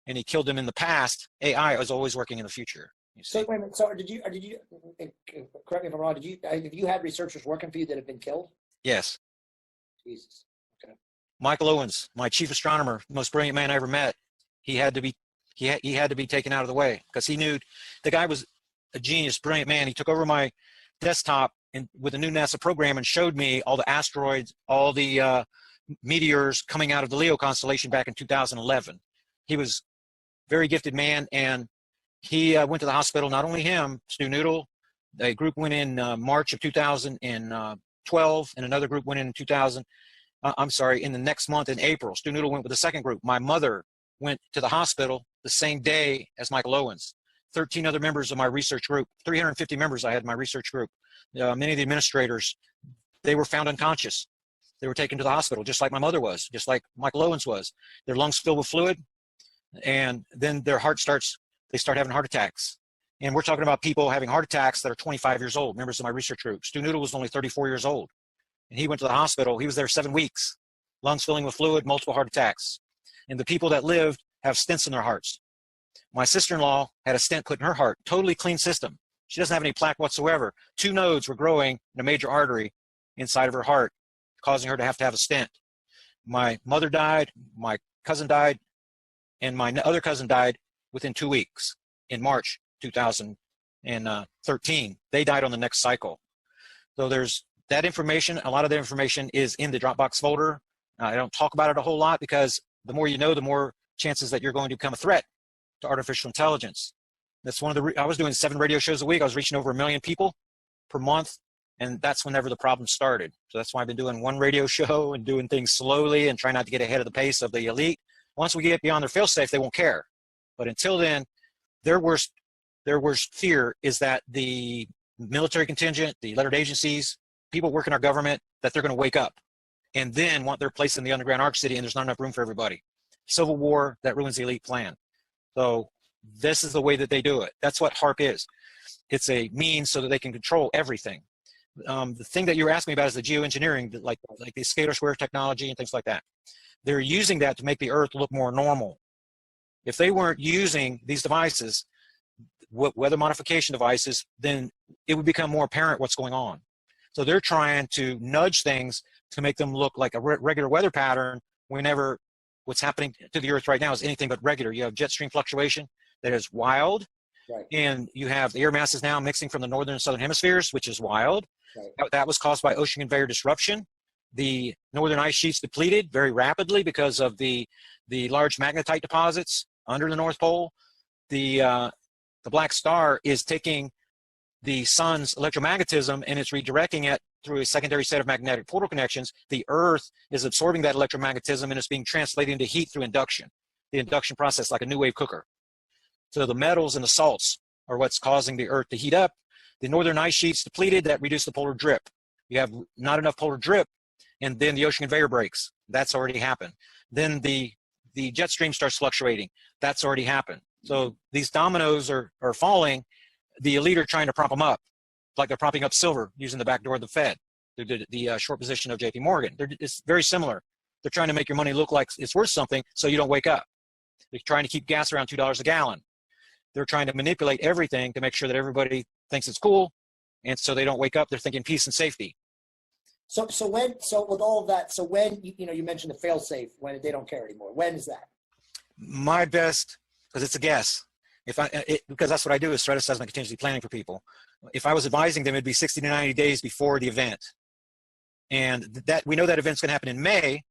and he killed them in the past. AI is always working in the future. So wait a minute. So did you correct me if I'm wrong? Have you had researchers working for you that have been killed? Yes. Jesus. Okay. Michael Owens, my chief astronomer, most brilliant man I ever met, he had to be taken out of the way, because he knew the guy was a genius, brilliant man. He took over my desktop and with a new NASA program and showed me all the asteroids, all the meteors coming out of the Leo constellation back in 2011. He was a very gifted man, and he went to the hospital. Not only him, Stu Noodle, a group went in March of 2012, and another group went in 2000. In the next month in April. Stu Noodle went with the second group. My mother went to the hospital the same day as Michael Owens. 13 other members of my research group, 350 members I had in my research group. Many of the administrators, they were found unconscious. They were taken to the hospital, just like my mother was, just like Michael Owens was. Their lungs filled with fluid, and then their they start having heart attacks. And we're talking about people having heart attacks that are 25 years old, members of my research group. Stu Noodle was only 34 years old. And he went to the hospital. He was there 7 weeks, lungs filling with fluid, multiple heart attacks. And the people that lived have stents in their hearts. My sister-in-law had a stent put in her heart, totally clean system. She doesn't have any plaque whatsoever. 2 nodes were growing in a major artery inside of her heart, causing her to have a stent. My mother died, my cousin died, and my other cousin died within 2 weeks in March 2013. They died on the next cycle. So there's that information. A lot of the information is in the Dropbox folder. I don't talk about it a whole lot, because the more you know, the more chances that you're going to become a threat to artificial intelligence. That's one of I was doing 7 radio shows a week. I was reaching over 1 million people per month, and that's whenever the problem started. So that's why I've been doing 1 radio show and doing things slowly and trying not to get ahead of the pace of the elite. Once we get beyond their fail-safe, they won't care. But until then, their worst fear is that the military contingent, the lettered agencies, people working our government, that they're going to wake up and then want their place in the underground arc city, and there's not enough room for everybody. Civil war that ruins the elite plan. So this is the way that they do it. That's what HARP is. It's a means so that they can control everything. The thing that you were asking me about is the geoengineering, like the scalar square technology and things like that. They're using that to make the Earth look more normal. If they weren't using these devices, weather modification devices, then it would become more apparent what's going on. So they're trying to nudge things to make them look like a regular weather pattern whenever what's happening to the Earth right now is anything but regular. You have jet stream fluctuation that is wild. Right. And you have the air masses now mixing from the northern and southern hemispheres, which is wild. Right. That was caused by ocean conveyor disruption. The northern ice sheets depleted very rapidly because of the large magnetite deposits under the North Pole. The black star is taking the sun's electromagnetism and it's redirecting it through a secondary set of magnetic portal connections. The Earth is absorbing that electromagnetism and it's being translated into heat through induction. The induction process, like a new wave cooker. So the metals and the salts are what's causing the Earth to heat up. The northern ice sheets depleted, that reduced the polar drip. You have not enough polar drip, and then the ocean conveyor breaks. That's already happened. Then the jet stream starts fluctuating. That's already happened. So these dominoes are falling. The elite are trying to prop them up, like they're propping up silver using the back door of the Fed, the short position of JP Morgan. It's very similar. They're trying to make your money look like it's worth something so you don't wake up. They're trying to keep gas around $2 a gallon. They're trying to manipulate everything to make sure that everybody thinks it's cool, and so they don't wake up. They're thinking peace and safety. So with all of that, so when you mentioned the fail-safe, when they don't care anymore, when is that? My best, because it's a guess. Because that's what I do, is threat assessment, contingency planning for people. If I was advising them, it'd be 60 to 90 days before the event, and that we know that event's going to happen in May.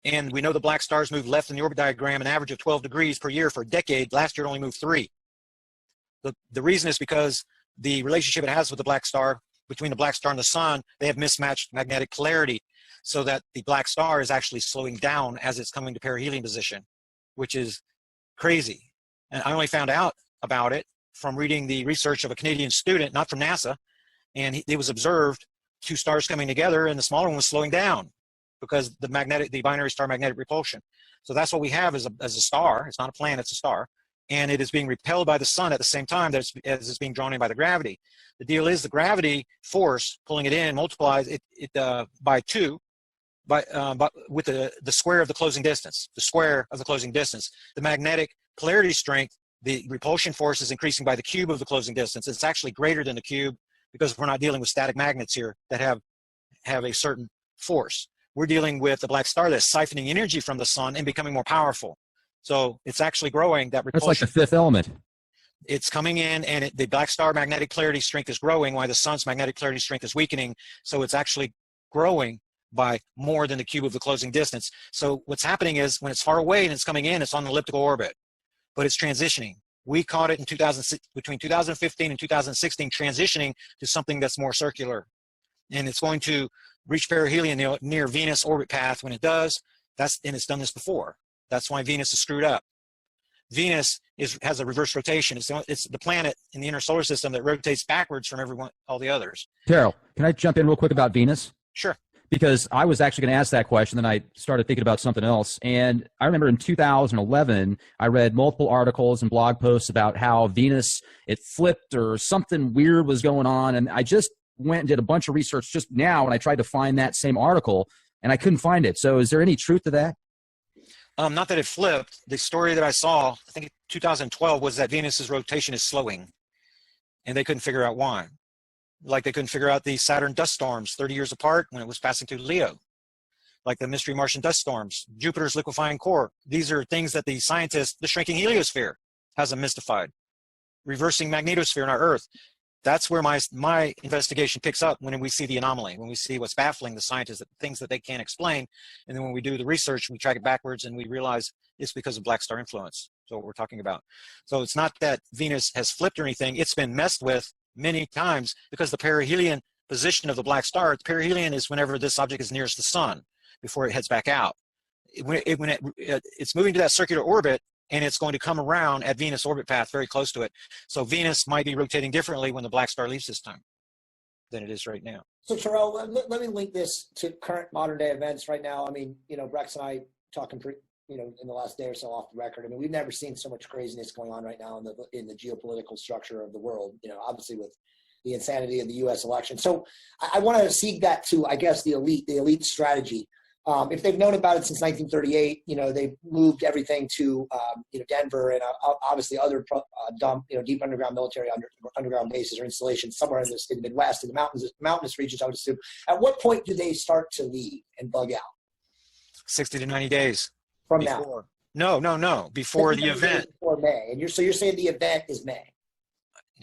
And we know the black stars move left in the orbit diagram an average of 12 degrees per year for a decade. Last year it only moved 3. The reason is because the relationship it has with the black star, between the black star and the sun, they have mismatched magnetic polarity, so that the black star is actually slowing down as it's coming to perihelion position, which is crazy. And I only found out about it from reading the research of a Canadian student, not from NASA, and it was observed 2 stars coming together, and the smaller one was slowing down because the binary star magnetic repulsion. So that's what we have as a star. It's not a planet, it's a star. And it is being repelled by the sun at the same time as it's being drawn in by the gravity. The deal is the gravity force pulling it in multiplies it by 2 with the square of the closing distance. The square of the closing distance. The magnetic polarity strength, the repulsion force is increasing by the cube of the closing distance. It's actually greater than the cube because we're not dealing with static magnets here that have a certain force. We're dealing with a black star that's siphoning energy from the sun and becoming more powerful. So it's actually growing, that repulsion. That's like the fifth element. It's coming in, and the black star magnetic polarity strength is growing while the sun's magnetic polarity strength is weakening. So it's actually growing by more than the cube of the closing distance. So what's happening is when it's far away and it's coming in, it's on an elliptical orbit, but it's transitioning. We caught it in between 2015 and 2016, transitioning to something that's more circular. And it's going to reach perihelion near Venus orbit path. When it does, and it's done this before. That's why Venus is screwed up. Venus has a reverse rotation. It's the planet in the inner solar system that rotates backwards from all the others. Terrell, can I jump in real quick about Venus? Sure. Because I was actually going to ask that question, then I started thinking about something else. And I remember in 2011, I read multiple articles and blog posts about how Venus, it flipped or something weird was going on. And I just went and did a bunch of research just now, and I tried to find that same article, and I couldn't find it. So is there any truth to that? Not that it flipped. The story that I saw, I think in 2012, was that Venus's rotation is slowing, and they couldn't figure out why. Like they couldn't figure out the Saturn dust storms 30 years apart when it was passing through Leo, like the mystery Martian dust storms, Jupiter's liquefying core. These are things that the scientists, the shrinking heliosphere has them mystified. Reversing magnetosphere in our Earth. That's where my investigation picks up when we see the anomaly, when we see what's baffling the scientists, things that they can't explain. And then when we do the research, we track it backwards and we realize it's because of black star influence. So what we're talking about. So it's not that Venus has flipped or anything. It's been messed with many times because the perihelion position of the black star, the perihelion is whenever this object is nearest the sun before it heads back out. When it's moving to that circular orbit, and it's going to come around at Venus orbit path very close to it. So Venus might be rotating differently when the black star leaves this time than it is right now. So Terrell, let me link this to current modern day events right now. I mean, you know, Brex and I talking in the last day or so off the record. I mean, we've never seen so much craziness going on right now in the geopolitical structure of the world, you know, obviously with the insanity of the U.S. election. So I want to seek that to, I guess, the elite strategy. If they've known about it since 1938, you know, they've moved everything to, you know, Denver and obviously other deep underground military underground bases or installations somewhere in the Midwest, in the mountainous regions, I would assume. At what point do they start to leave and bug out? 60 to 90 days. From before. now? No. Before the event. Before May. And you're saying the event is May.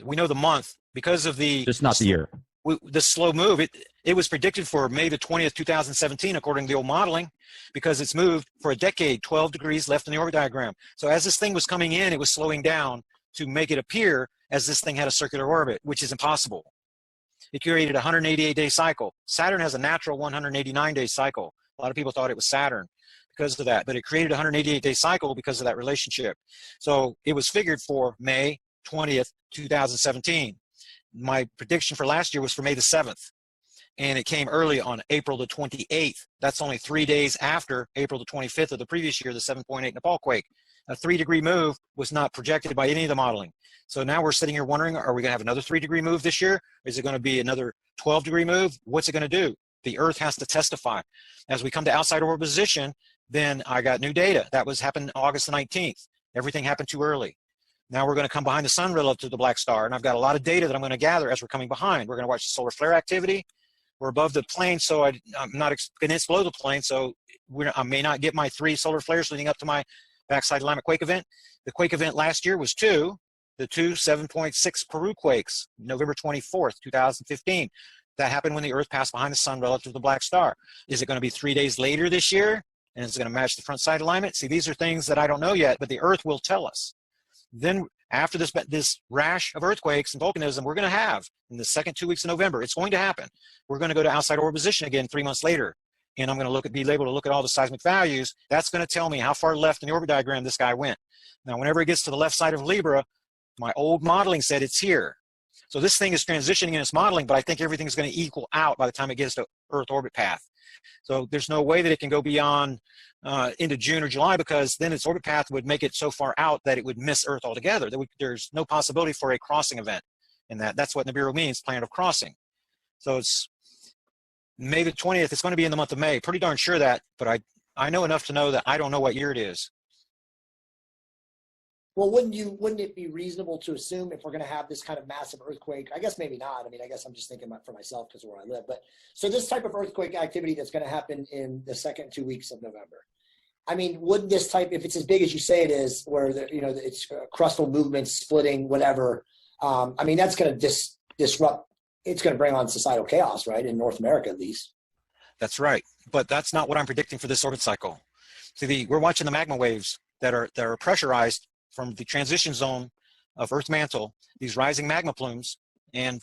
We know the month because of the Just not the year. The slow move. It was predicted for May the 20th, 2017, according to the old modeling, because it's moved for a decade, 12 degrees left in the orbit diagram. So as this thing was coming in, it was slowing down to make it appear as this thing had a circular orbit, which is impossible. It created a 188-day cycle. Saturn has a natural 189-day cycle. A lot of people thought it was Saturn because of that, but it created a 188-day cycle because of that relationship. So it was figured for May 20th, 2017. My prediction for last year was for May the 7th, and it came early on April the 28th. That's only 3 days after April the 25th of the previous year, the 7.8 Nepal quake. A 3-degree move was not projected by any of the modeling. So now we're sitting here wondering, are we going to have another 3-degree move this year? Is it going to be another 12-degree move? What's it going to do? The Earth has to testify. As we come to outside orbit position, then I got new data. That happened August the 19th. Everything happened too early. Now we're going to come behind the sun relative to the black star, and I've got a lot of data that I'm going to gather as we're coming behind. We're going to watch the solar flare activity. We're above the plane, so I'm not going to below the plane, so I may not get my 3 solar flares leading up to my backside alignment quake event. The quake event last year was the two 7.6 Peru quakes, November 24th, 2015. That happened when the Earth passed behind the sun relative to the black star. Is it going to be 3 days later this year? And is it going to match the front side alignment? See, these are things that I don't know yet, but the Earth will tell us. Then after this rash of earthquakes and volcanism we're going to have in the second 2 weeks of November, it's going to happen. We're going to go to outside orbit position again 3 months later. And I'm going to be able to look at all the seismic values. That's going to tell me how far left in the orbit diagram this guy went. Now, whenever it gets to the left side of Libra, my old modeling said it's here. So this thing is transitioning in its modeling, but I think everything's going to equal out by the time it gets to Earth orbit path. So there's no way that it can go beyond into June or July, because then its orbit path would make it so far out that it would miss Earth altogether. There's no possibility for a crossing event in that. That's what Nibiru means, planet of crossing. So it's May the 20th. It's going to be in the month of May. Pretty darn sure that, but I know enough to know that I don't know what year it is. Well, wouldn't it be reasonable to assume if we're going to have this kind of massive earthquake? I guess maybe not. I mean, I guess I'm just thinking for myself because of where I live. But so this type of earthquake activity that's going to happen in the second 2 weeks of November. I mean, would this type, if it's as big as you say it is, where it's crustal movements, splitting, whatever. I mean, that's going to disrupt. It's going to bring on societal chaos, right? In North America, at least. That's right. But that's not what I'm predicting for this orbit cycle. See, we're watching the magma waves that are pressurized from the transition zone of Earth mantle, these rising magma plumes. And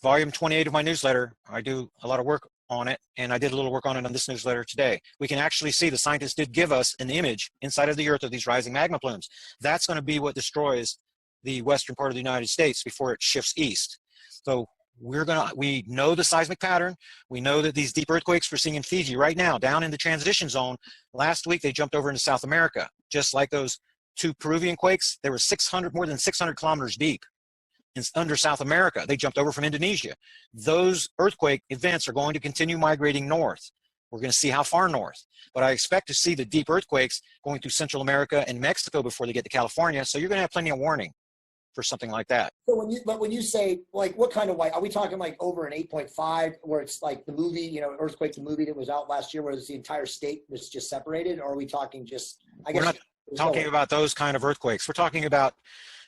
volume 28 of my newsletter, I do a lot of work on it, and I did a little work on it on this newsletter today. We can actually see the scientists did give us an image inside of the Earth of these rising magma plumes. That's going to be what destroys the western part of the United States before it shifts east. So we know the seismic pattern. We know that these deep earthquakes we're seeing in Fiji right now, down in the transition zone. Last week, they jumped over into South America, just like those 2 Peruvian quakes. They were more than 600 kilometers deep under South America. They jumped over from Indonesia. Those earthquake events are going to continue migrating north. We're going to see how far north. But I expect to see the deep earthquakes going through Central America and Mexico before they get to California. So you're going to have plenty of warning for something like that. So when you say, like, what kind of white, are we talking like over an 8.5 where it's like the movie, Earthquake, the movie that was out last year where the entire state was just separated? Or are we talking just, I guess. We're not talking about those kind of earthquakes. We're talking about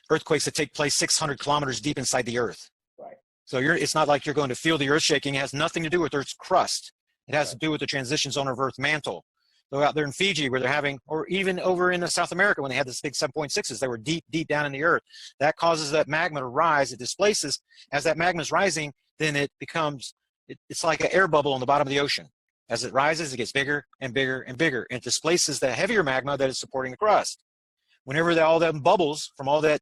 earthquakes that take place 600 kilometers deep inside the Earth. Right. So it's not like you're going to feel the Earth shaking. It has nothing to do with Earth's crust. It has to do with the transition zone of Earth mantle. So out there in Fiji where they're having, or even over in South America when they had this big 7.6s, they were deep, deep down in the Earth. That causes that magma to rise. It displaces. As that magma is rising, then it becomes, it's like an air bubble on the bottom of the ocean. As it rises, it gets bigger and bigger and bigger, and it displaces the heavier magma that is supporting the crust. Whenever all them bubbles from all that,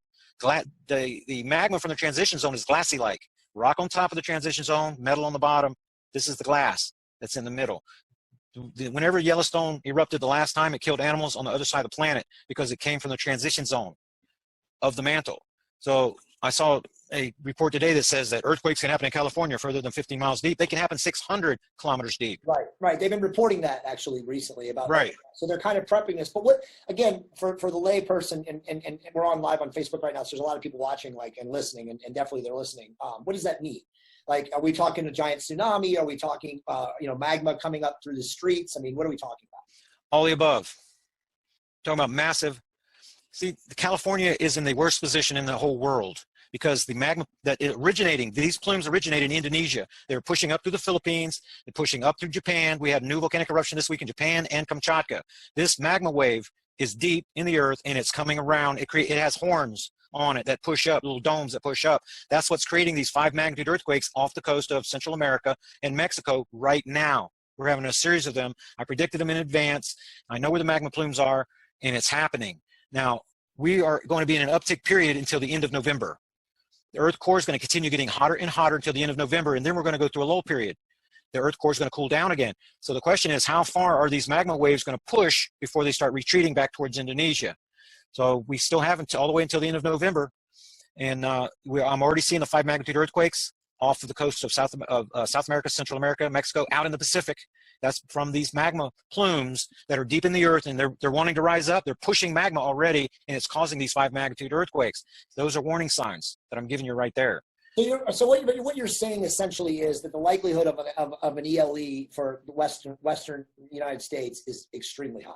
the magma from the transition zone is glassy-like. Rock on top of the transition zone, metal on the bottom. This is the glass that's in the middle. Whenever Yellowstone erupted the last time, it killed animals on the other side of the planet because it came from the transition zone of the mantle. So I saw a report today that says that earthquakes can happen in California further than 15 miles deep. They can happen 600 kilometers deep. Right. They've been reporting that actually recently about right. That. So they're kind of prepping us. But what, again, for the lay person, and we're on live on Facebook right now, so there's a lot of people watching and listening, and definitely they're listening. What does that mean? Like, are we talking a giant tsunami? Are we talking, magma coming up through the streets? I mean, what are we talking about? All the above. Talking about massive. See, California is in the worst position in the whole world because the magma these plumes originated in Indonesia. They're pushing up through the Philippines. They're pushing up through Japan. We had a new volcanic eruption this week in Japan and Kamchatka. This magma wave is deep in the earth and it's coming around. It has horns on it that push up, little domes that push up. That's what's creating these 5 magnitude earthquakes off the coast of Central America and Mexico right now. We're having a series of them. I predicted them in advance. I know where the magma plumes are, and it's happening. Now, we are going to be in an uptick period until the end of November. The Earth core is going to continue getting hotter and hotter until the end of November, and then we're going to go through a lull period. The Earth core is going to cool down again. So the question is, how far are these magma waves going to push before they start retreating back towards Indonesia? So we still have all the way until the end of November, and I'm already seeing the 5 magnitude earthquakes off of the coast of South America, Central America, Mexico, out in the Pacific. That's from these magma plumes that are deep in the earth, and they're wanting to rise up. They're pushing magma already, and it's causing these 5 magnitude earthquakes. Those are warning signs that I'm giving you right there. So what you're saying essentially is that the likelihood of an ELE for the Western United States is extremely high.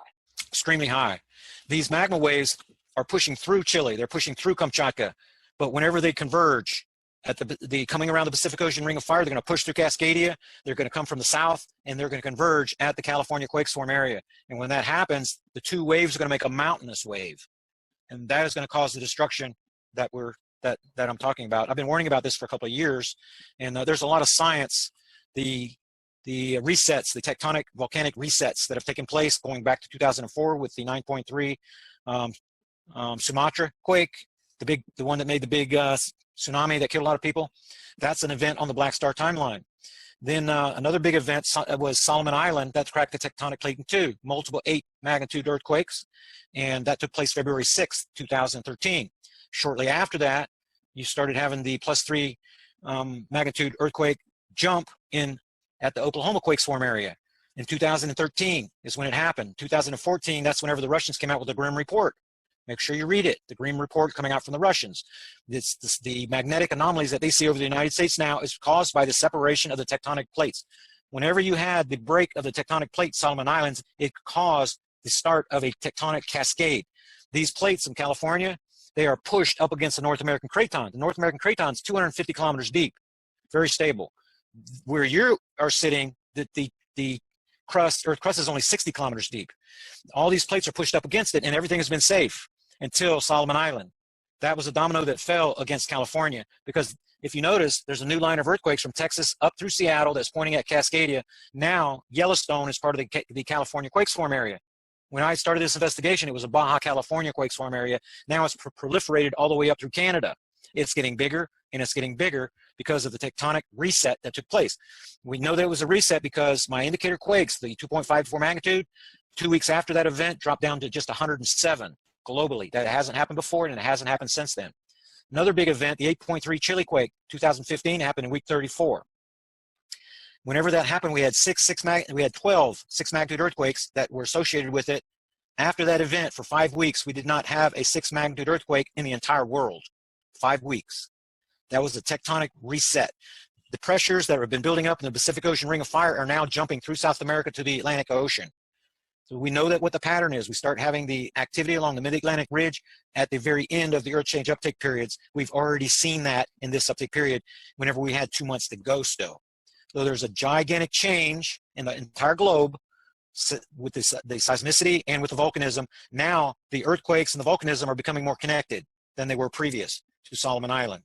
Extremely high. These magma waves are pushing through Chile. They're pushing through Kamchatka. But whenever they converge at the coming around the Pacific Ocean Ring of Fire, they're going to push through Cascadia. They're going to come from the south, and they're going to converge at the California quake swarm area. And when that happens, the 2 waves are going to make a mountainous wave, and that is going to cause the destruction that I'm talking about. I've been warning about this for a couple of years, and there's a lot of science. The resets, the tectonic volcanic resets that have taken place going back to 2004 with the 9.3 Sumatra quake, the one that made the big tsunami that killed a lot of people. That's an event on the Black Star timeline. Then another big event was Solomon Island. That cracked the tectonic plate in 2, multiple 8 magnitude earthquakes, and that took place February 6th, 2013. Shortly after that, you started having the +3 magnitude earthquake jump at the Oklahoma quake swarm area. In 2013 is when it happened. 2014, that's whenever the Russians came out with the Grim Report. Make sure you read it. The Grim Report coming out from the Russians. The magnetic anomalies that they see over the United States now is caused by the separation of the tectonic plates. Whenever you had the break of the tectonic plate, Solomon Islands, it caused the start of a tectonic cascade. These plates in California, they are pushed up against the North American craton. The North American craton is 250 kilometers deep, very stable. Where you are sitting, the crust, Earth crust is only 60 kilometers deep. All these plates are pushed up against it, and everything has been safe until Solomon Island. That was a domino that fell against California, because if you notice, there's a new line of earthquakes from Texas up through Seattle that's pointing at Cascadia. Now, Yellowstone is part of the California quake swarm area. When I started this investigation, it was a Baja California quake swarm area. Now it's proliferated all the way up through Canada. It's getting bigger, and it's getting bigger because of the tectonic reset that took place. We know that it was a reset because my indicator quakes, the 2.54 magnitude, 2 weeks after that event dropped down to just 107 globally. That hasn't happened before, and it hasn't happened since then. Another big event, the 8.3 Chile quake, 2015, happened in week 34. Whenever that happened, we had 12 6 magnitude earthquakes that were associated with it. After that event, for 5 weeks, we did not have a 6 magnitude earthquake in the entire world. 5 weeks. That was a tectonic reset. The pressures that have been building up in the Pacific Ocean Ring of Fire are now jumping through South America to the Atlantic Ocean. So we know that what the pattern is. We start having the activity along the Mid-Atlantic Ridge at the very end of the Earth change uptake periods. We've already seen that in this uptake period whenever we had 2 months to go still. So there's a gigantic change in the entire globe with the seismicity and with the volcanism. Now the earthquakes and the volcanism are becoming more connected than they were previous to Solomon Island.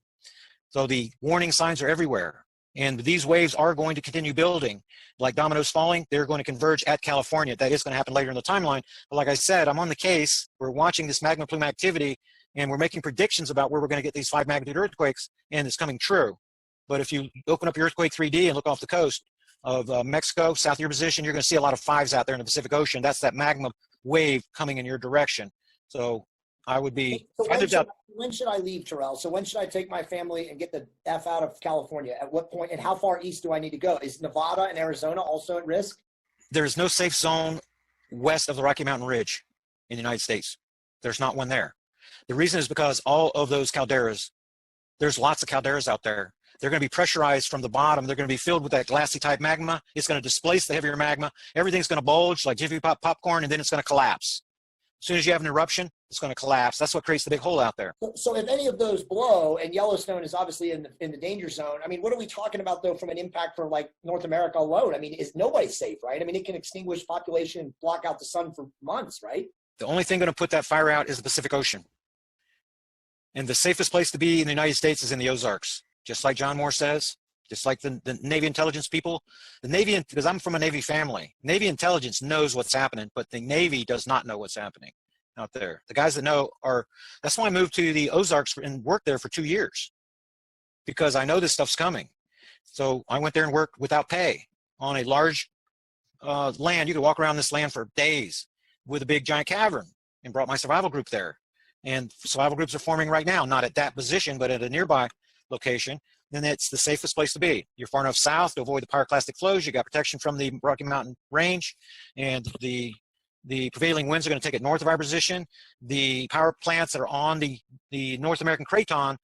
So the warning signs are everywhere. And these waves are going to continue building. Like dominoes falling, they're going to converge at California. That is going to happen later in the timeline. But like I said, I'm on the case. We're watching this magma plume activity, and we're making predictions about where we're going to get these 5 magnitude earthquakes, and it's coming true. But if you open up your earthquake 3D and look off the coast of Mexico, south of your position, you're going to see a lot of 5s out there in the Pacific Ocean. That's that magma wave coming in your direction. So I would be. So when should I leave, Terrell? So when should I take my family and get the F out of California? At what point, and how far east do I need to go? Is Nevada and Arizona also at risk? There is no safe zone west of the Rocky Mountain Ridge in the United States. There's not one there. The reason is because all of those calderas, there's lots of calderas out there. They're going to be pressurized from the bottom. They're going to be filled with that glassy type magma. It's going to displace the heavier magma. Everything's going to bulge like Jiffy Pop popcorn, and then it's going to collapse. As soon as you have an eruption, it's going to collapse. That's what creates the big hole out there. So if any of those blow, and Yellowstone is obviously in the danger zone, I mean, what are we talking about though from an impact for like North America alone? I mean, is nobody safe, right? I mean, it can extinguish population and block out the sun for months, right? The only thing going to put that fire out is the Pacific Ocean. And the safest place to be in the United States is in the Ozarks, just like John Moore says, just like the Navy intelligence people. The Navy, because I'm from a Navy family, Navy intelligence knows what's happening, but the Navy does not know what's happening out there. The guys that know are, that's why I moved to the Ozarks and worked there for 2 years, because I know this stuff's coming. So I went there and worked without pay on a large land. You could walk around this land for days with a big giant cavern, and brought my survival group there. And survival groups are forming right now, not at that position, but at a nearby location. Then it's the safest place to be. You're far enough south to avoid the pyroclastic flows. You got protection from the Rocky Mountain range, and the prevailing winds are going to take it north of our position. The power plants that are on the North American Craton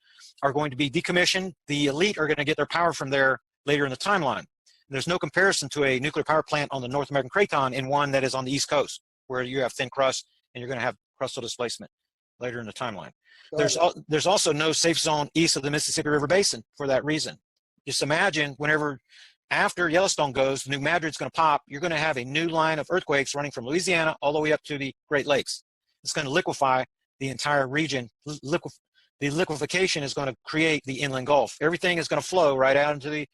are going to be decommissioned. The elite are going to get their power from there later in the timeline. There's no comparison to a nuclear power plant on the North American Craton in one that is on the East Coast, where you have thin crust and you're going to have crustal displacement later in the timeline. There's also no safe zone east of the Mississippi River Basin for that reason. Just imagine whenever after Yellowstone goes, New Madrid's going to pop, you're going to have a new line of earthquakes running from Louisiana all the way up to the Great Lakes. It's going to liquefy the entire region. The liquefaction is going to create the inland Gulf. Everything is going to flow right out into the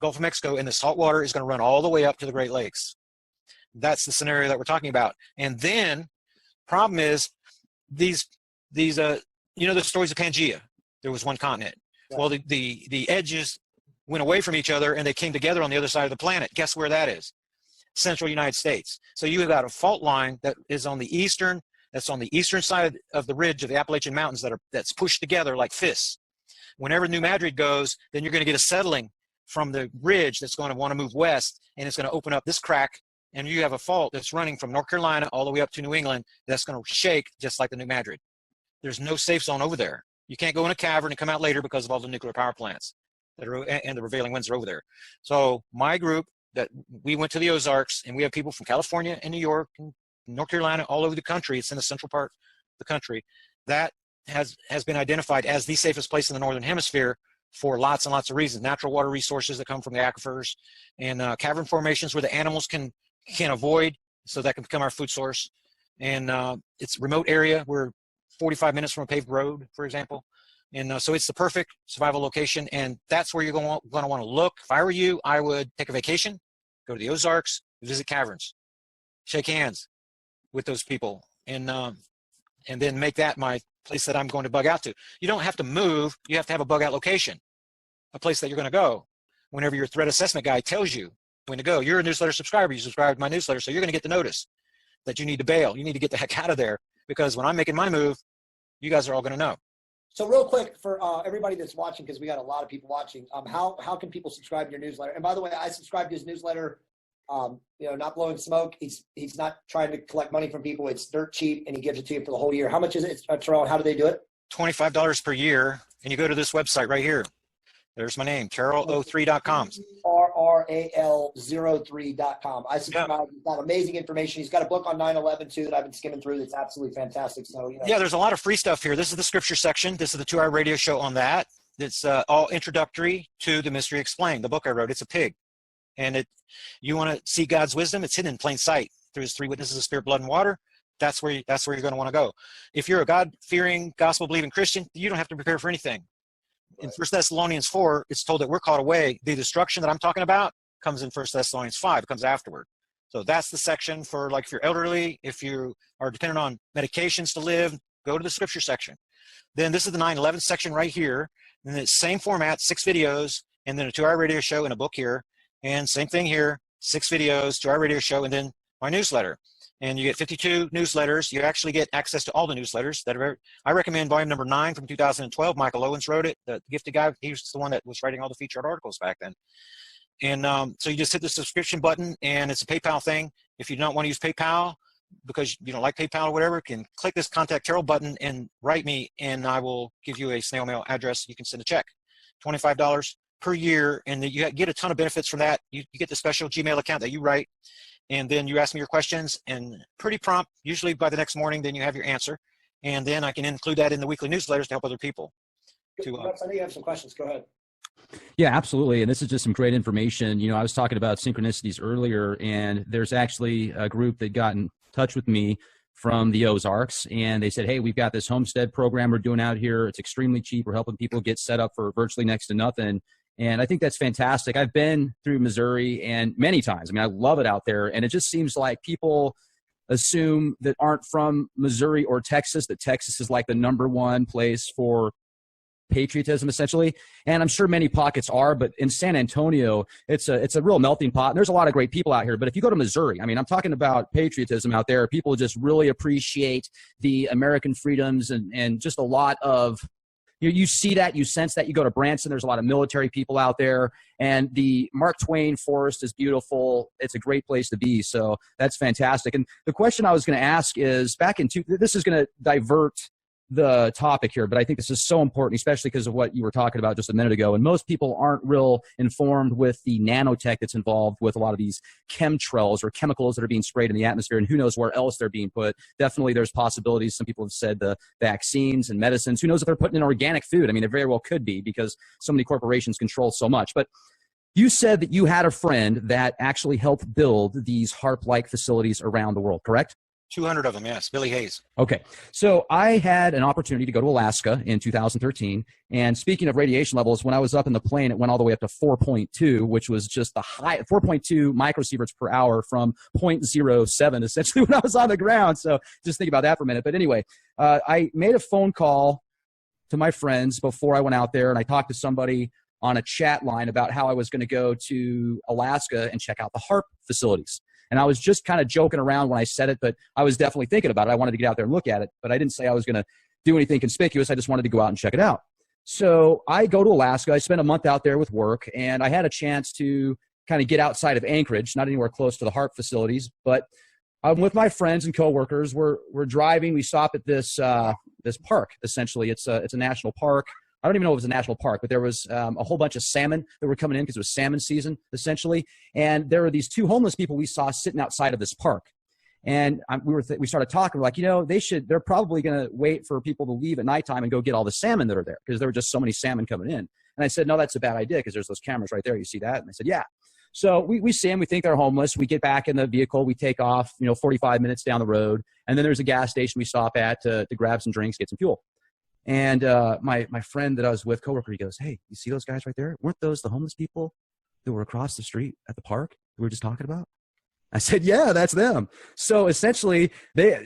Gulf of Mexico, and the salt water is going to run all the way up to the Great Lakes. That's the scenario that we're talking about. And then problem is these you know the stories of Pangea. There was one continent. Yeah. Well, the edges went away from each other and they came together on the other side of the planet. Guess where that is? Central United States. So you have got a fault line that is on the eastern side of the ridge of the Appalachian Mountains that's pushed together like fists. Whenever New Madrid goes, then you're going to get a settling from the ridge that's going to want to move west, and it's going to open up this crack, and you have a fault that's running from North Carolina all the way up to New England that's going to shake just like the New Madrid. There's no safe zone over there. You can't go in a cavern and come out later because of all the nuclear power plants that are, and the prevailing winds are over there. So my group, that we went to the Ozarks, and we have people from California and New York and North Carolina, all over the country. It's in the central part of the country. That has been identified as the safest place in the Northern Hemisphere for lots and lots of reasons. Natural water resources that come from the aquifers, and cavern formations where the animals can avoid, so that can become our food source. And it's a remote area. We're 45 minutes from a paved road, for example. And so it's the perfect survival location, and that's where you're going to want to look. If I were you, I would take a vacation, go to the Ozarks, visit caverns, shake hands with those people, and then make that my place that I'm going to bug out to. You don't have to move. You have to have a bug out location, a place that you're going to go whenever your threat assessment guy tells you when to go. You're a newsletter subscriber. You subscribe to my newsletter, so you're going to get the notice that you need to bail. You need to get the heck out of there, because when I'm making my move, you guys are all going to know. So real quick for everybody that's watching, because we got a lot of people watching, how can people subscribe to your newsletter? And by the way, I subscribe to his newsletter, not blowing smoke. He's not trying to collect money from people. It's dirt cheap, and he gives it to you for the whole year. How much is it, Terrell? How do they do it? $25 per year, and you go to this website right here. There's my name, Terrell03.com. RRAL03.com. I subscribe. Yeah. He's got amazing information. He's got a book on 9/11 too that I've been skimming through. That's absolutely fantastic. So yeah, there's a lot of free stuff here. This is the scripture section. This is the 2-hour radio show on that. It's all introductory to The Mystery Explained, the book I wrote. It's a pig, and you want to see God's wisdom. It's hidden in plain sight through His 3 witnesses of spirit, blood, and water. That's where you're going to want to go. If you're a God-fearing, gospel-believing Christian, you don't have to prepare for anything. in 1 Thessalonians 4, it's told that we're called away. The destruction that I'm talking about comes in 1 Thessalonians 5. It comes afterward. So that's the section for, like, if you're elderly, if you are dependent on medications to live, go to the scripture section. Then this is the 9/11 section right here. And it's same format, 6 videos, and then a 2-hour radio show and a book here. And same thing here, 6 videos, 2-hour radio show, and then my newsletter. And you get 52 newsletters. You actually get access to all the newsletters that are. I recommend volume number 9 from 2012. Michael Owens wrote it. The gifted guy. He was the one that was writing all the featured articles back then. And so you just hit the subscription button, and it's a PayPal thing. If you don't want to use PayPal because you don't like PayPal or whatever, you can click this Contact Carol button and write me, and I will give you a snail mail address. You can send a check, $25 per year, and you get a ton of benefits from that. You get the special Gmail account that you write, and then you ask me your questions, and pretty prompt, usually by the next morning, then you have your answer, and then I can include that in the weekly newsletters to help other people. I know you have some questions. Go ahead. Yeah, absolutely. And this is just some great information. You know, I was talking about synchronicities earlier, and there's actually a group that got in touch with me from the Ozarks, and they said, hey, we've got this homestead program we're doing out here. It's extremely cheap. We're helping people get set up for virtually next to nothing. And I think that's fantastic. I've been through Missouri and many times. I mean, I love it out there. And it just seems like people assume that aren't from Missouri or Texas, that Texas is like the #1 place for patriotism, essentially. And I'm sure many pockets are, but in San Antonio, it's a real melting pot. And there's a lot of great people out here. But if you go to Missouri, I mean, I'm talking about patriotism out there. People just really appreciate the American freedoms and just a lot of, you see that, you sense that. You go to Branson, there's a lot of military people out there, and the Mark Twain Forest is beautiful. It's a great place to be, so that's fantastic. And the question I was going to ask is, this is going to divert the topic here, but I think this is so important, especially because of what you were talking about just a minute ago. And most people aren't real informed with the nanotech that's involved with a lot of these chemtrails or chemicals that are being sprayed in the atmosphere, and who knows where else they're being put. Definitely there's possibilities. Some people have said the vaccines and medicines. Who knows if they're putting in organic food? I mean, it very well could be, because so many corporations control so much. But you said that you had a friend that actually helped build these HAARP-like facilities around the world, correct? 200 of them, yes. Billy Hayes. Okay. So I had an opportunity to go to Alaska in 2013. And speaking of radiation levels, when I was up in the plane, it went all the way up to 4.2, which was just the high, 4.2 microsieverts per hour from 0.07, essentially, when I was on the ground. So just think about that for a minute. But anyway, I made a phone call to my friends before I went out there, and I talked to somebody on a chat line about how I was going to go to Alaska and check out the HAARP facilities. And I was just kind of joking around when I said it, but I was definitely thinking about it. I wanted to get out there and look at it, but I didn't say I was going to do anything conspicuous. I just wanted to go out and check it out. So I go to Alaska. I spent a month out there with work, and I had a chance to kind of get outside of Anchorage, not anywhere close to the HAARP facilities, but I'm with my friends and coworkers. We're driving. We stop at this park, essentially. It's a national park. I don't even know if it was a national park, but there was a whole bunch of salmon that were coming in because it was salmon season, essentially. And there were these 2 homeless people we saw sitting outside of this park. And we started talking. We're like, they're probably going to wait for people to leave at nighttime and go get all the salmon that are there, because there were just so many salmon coming in. And I said, no, that's a bad idea, because there's those cameras right there. You see that? And they said, yeah. So we see them. We think they're homeless. We get back in the vehicle. We take off, 45 minutes down the road. And then there's a gas station we stop at to grab some drinks, get some fuel. And my friend that I was with, coworker, he goes, hey, you see those guys right there? Weren't those the homeless people that were across the street at the park that we were just talking about? I said, yeah, that's them. So essentially,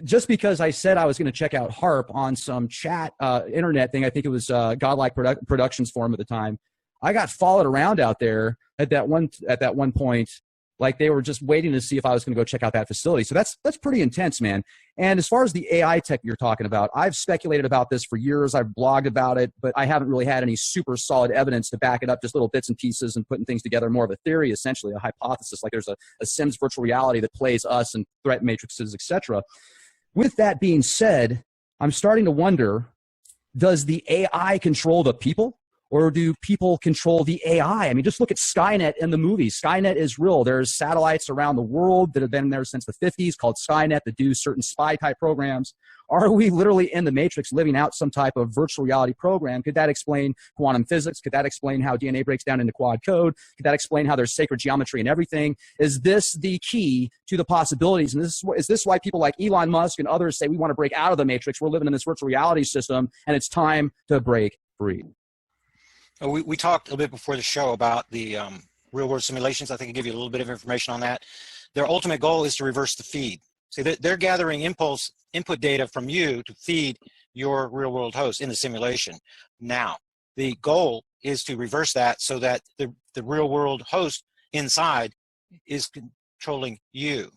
just because I said I was going to check out HAARP on some chat internet thing, I think it was Godlike Productions forum at the time, I got followed around out there at that one point. Like, they were just waiting to see if I was going to go check out that facility. So that's pretty intense, man. And as far as the AI tech you're talking about, I've speculated about this for years. I've blogged about it, but I haven't really had any super solid evidence to back it up, just little bits and pieces and putting things together, more of a theory, essentially, a hypothesis. Like there's a Sims virtual reality that plays us and threat matrices, etc. With that being said, I'm starting to wonder, does the AI control the people? Or do people control the AI? I mean, just look at Skynet in the movies. Skynet is real. There's satellites around the world that have been there since the 50s called Skynet that do certain spy-type programs. Are we literally in the Matrix living out some type of virtual reality program? Could that explain quantum physics? Could that explain how DNA breaks down into quad code? Could that explain how there's sacred geometry and everything? Is this the key to the possibilities? And is this why people like Elon Musk and others say we want to break out of the Matrix? We're living in this virtual reality system, and it's time to break free. We talked a little bit before the show about the real world simulations. I think I give you a little bit of information on that. Their ultimate goal is to reverse the feed. See, they're gathering input data from you to feed your real world host in the simulation. Now, the goal is to reverse that so that the real world host inside is controlling you.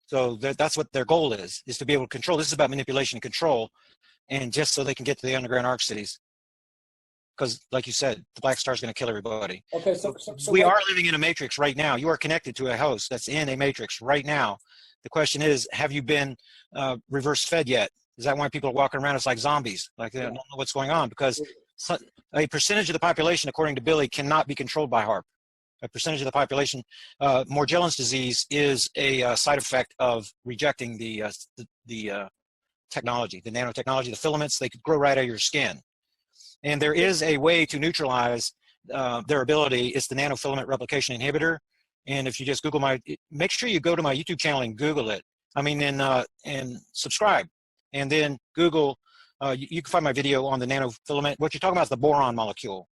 So that's what their goal is to be able to control. This is about manipulation and control, and just so they can get to the underground arc cities. Because, like you said, the Black Star is going to kill everybody. Okay, so we are living in a matrix right now. You are connected to a host that's in a matrix right now. The question is, have you been reverse fed yet? Is that why people are walking around as like zombies? Like they don't know what's going on? Because a percentage of the population, according to Billy, cannot be controlled by HAARP. A percentage of the population, Morgellons disease is a side effect of rejecting the technology, the nanotechnology, the filaments. They could grow right out of your skin. And there is a way to neutralize their ability. It's the nanofilament replication inhibitor. And if you just Google make sure you go to my YouTube channel and Google it. I mean, and subscribe. And then Google, you can find my video on the nanofilament. What you're talking about is the boron molecule.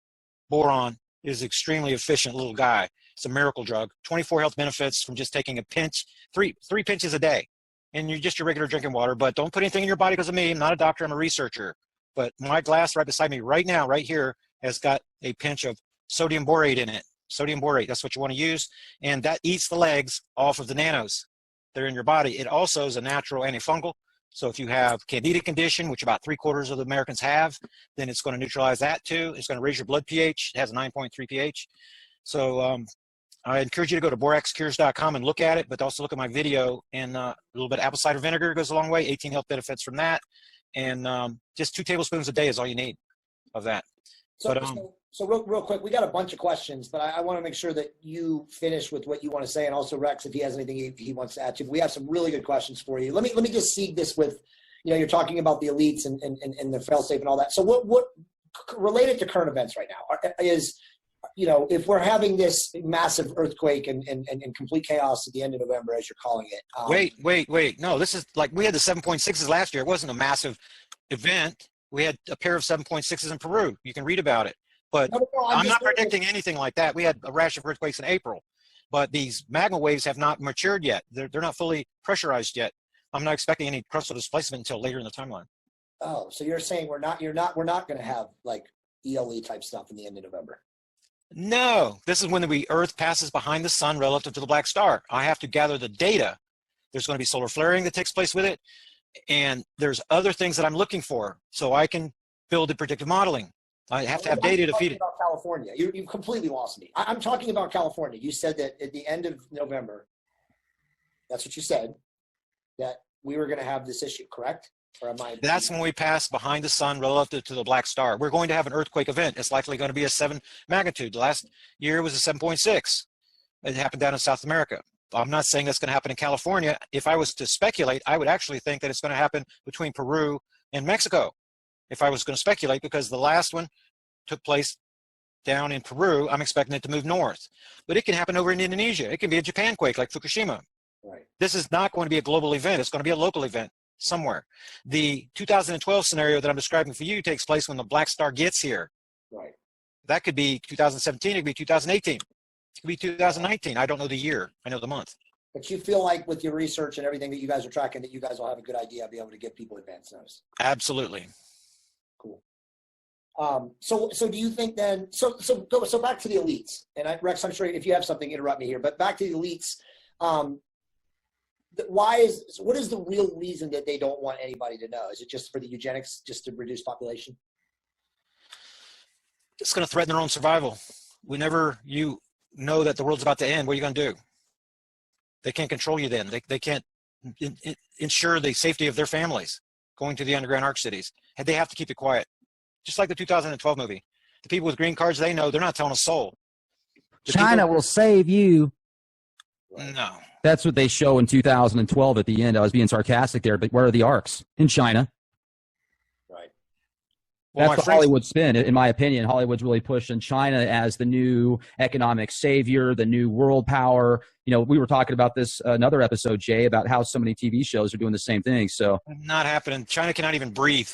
Boron is extremely efficient little guy. It's a miracle drug. 24 health benefits from just taking a pinch, three pinches a day. And you're just your regular drinking water, but don't put anything in your body because of me. I'm not a doctor, I'm a researcher. But my glass right beside me right now, right here, has got a pinch of sodium borate in it. Sodium borate, that's what you want to use. And that eats the legs off of the nanos that are in your body. It also is a natural antifungal. So if you have Candida condition, which about 3/4 of the Americans have, then it's going to neutralize that too. It's going to raise your blood pH. It has a 9.3 pH. So I encourage you to go to boraxcures.com and look at it, but also look at my video. And a little bit of apple cider vinegar goes a long way, 18 health benefits from that. And just 2 tablespoons a day is all you need of that. So real quick, we got a bunch of questions, but I want to make sure that you finish with what you want to say, and also Rex, if he has anything he wants to add to. We have some really good questions for you. Let me just seed this with, you're talking about the elites and the fail-safe and all that. So what related to current events right now is, if we're having this massive earthquake and complete chaos at the end of November, as you're calling it. Wait. No, this is like we had the 7.6s last year. It wasn't a massive event. We had a pair of 7.6s in Peru. You can read about it. But I'm not predicting anything like that. We had a rash of earthquakes in April. But these magma waves have not matured yet. They're not fully pressurized yet. I'm not expecting any crustal displacement until later in the timeline. Oh, so you're saying we're not going to have like ELE type stuff in the end of November? No, this is when the Earth passes behind the sun relative to the black star. I have to gather the data. There's going to be solar flaring that takes place with it. And there's other things that I'm looking for so I can build the predictive modeling. I have to have data to feed it. About California. You've completely lost me. I'm talking about California. You said that at the end of November, that's what you said, that we were going to have this issue, correct? Or am I? That's when we pass behind the sun relative to the black star. We're going to have an earthquake event. It's likely going to be a 7 magnitude. Last year was a 7.6. It happened down in South America. I'm not saying that's going to happen in California. If I was to speculate, I would actually think that it's going to happen between Peru and Mexico. If I was going to speculate, because the last one took place down in Peru, I'm expecting it to move north. But it can happen over in Indonesia. It can be a Japan quake like Fukushima. Right. This is not going to be a global event. It's going to be a local event somewhere. The 2012 scenario that I'm describing for you takes place when the black star gets here. Right. That could be 2017. It could be 2018. It could be 2019. I don't know the year. I know the month. But you feel like with your research and everything that you guys are tracking, that you guys will have a good idea, be able to give people advance notice. Absolutely. Cool. So do you think then? So back to the elites, and Rex, I'm sure if you have something, interrupt me here. But back to the elites. What is the real reason that they don't want anybody to know? Is it just for the eugenics, just to reduce population? It's going to threaten their own survival. Whenever you know that the world's about to end, what are you going to do? They can't control you then. They can't ensure the safety of their families going to the underground arc cities. They have to keep it quiet. Just like the 2012 movie. The people with green cards, they know they're not telling a soul. China will save you. No. That's what they show in 2012 at the end. I was being sarcastic there, but where are the arcs? In China. Right. Well, That's the Hollywood spin, in my opinion. Hollywood's really pushing China as the new economic savior, the new world power. We were talking about this another episode, Jay, about how so many TV shows are doing the same thing. So not happening. China cannot even breathe.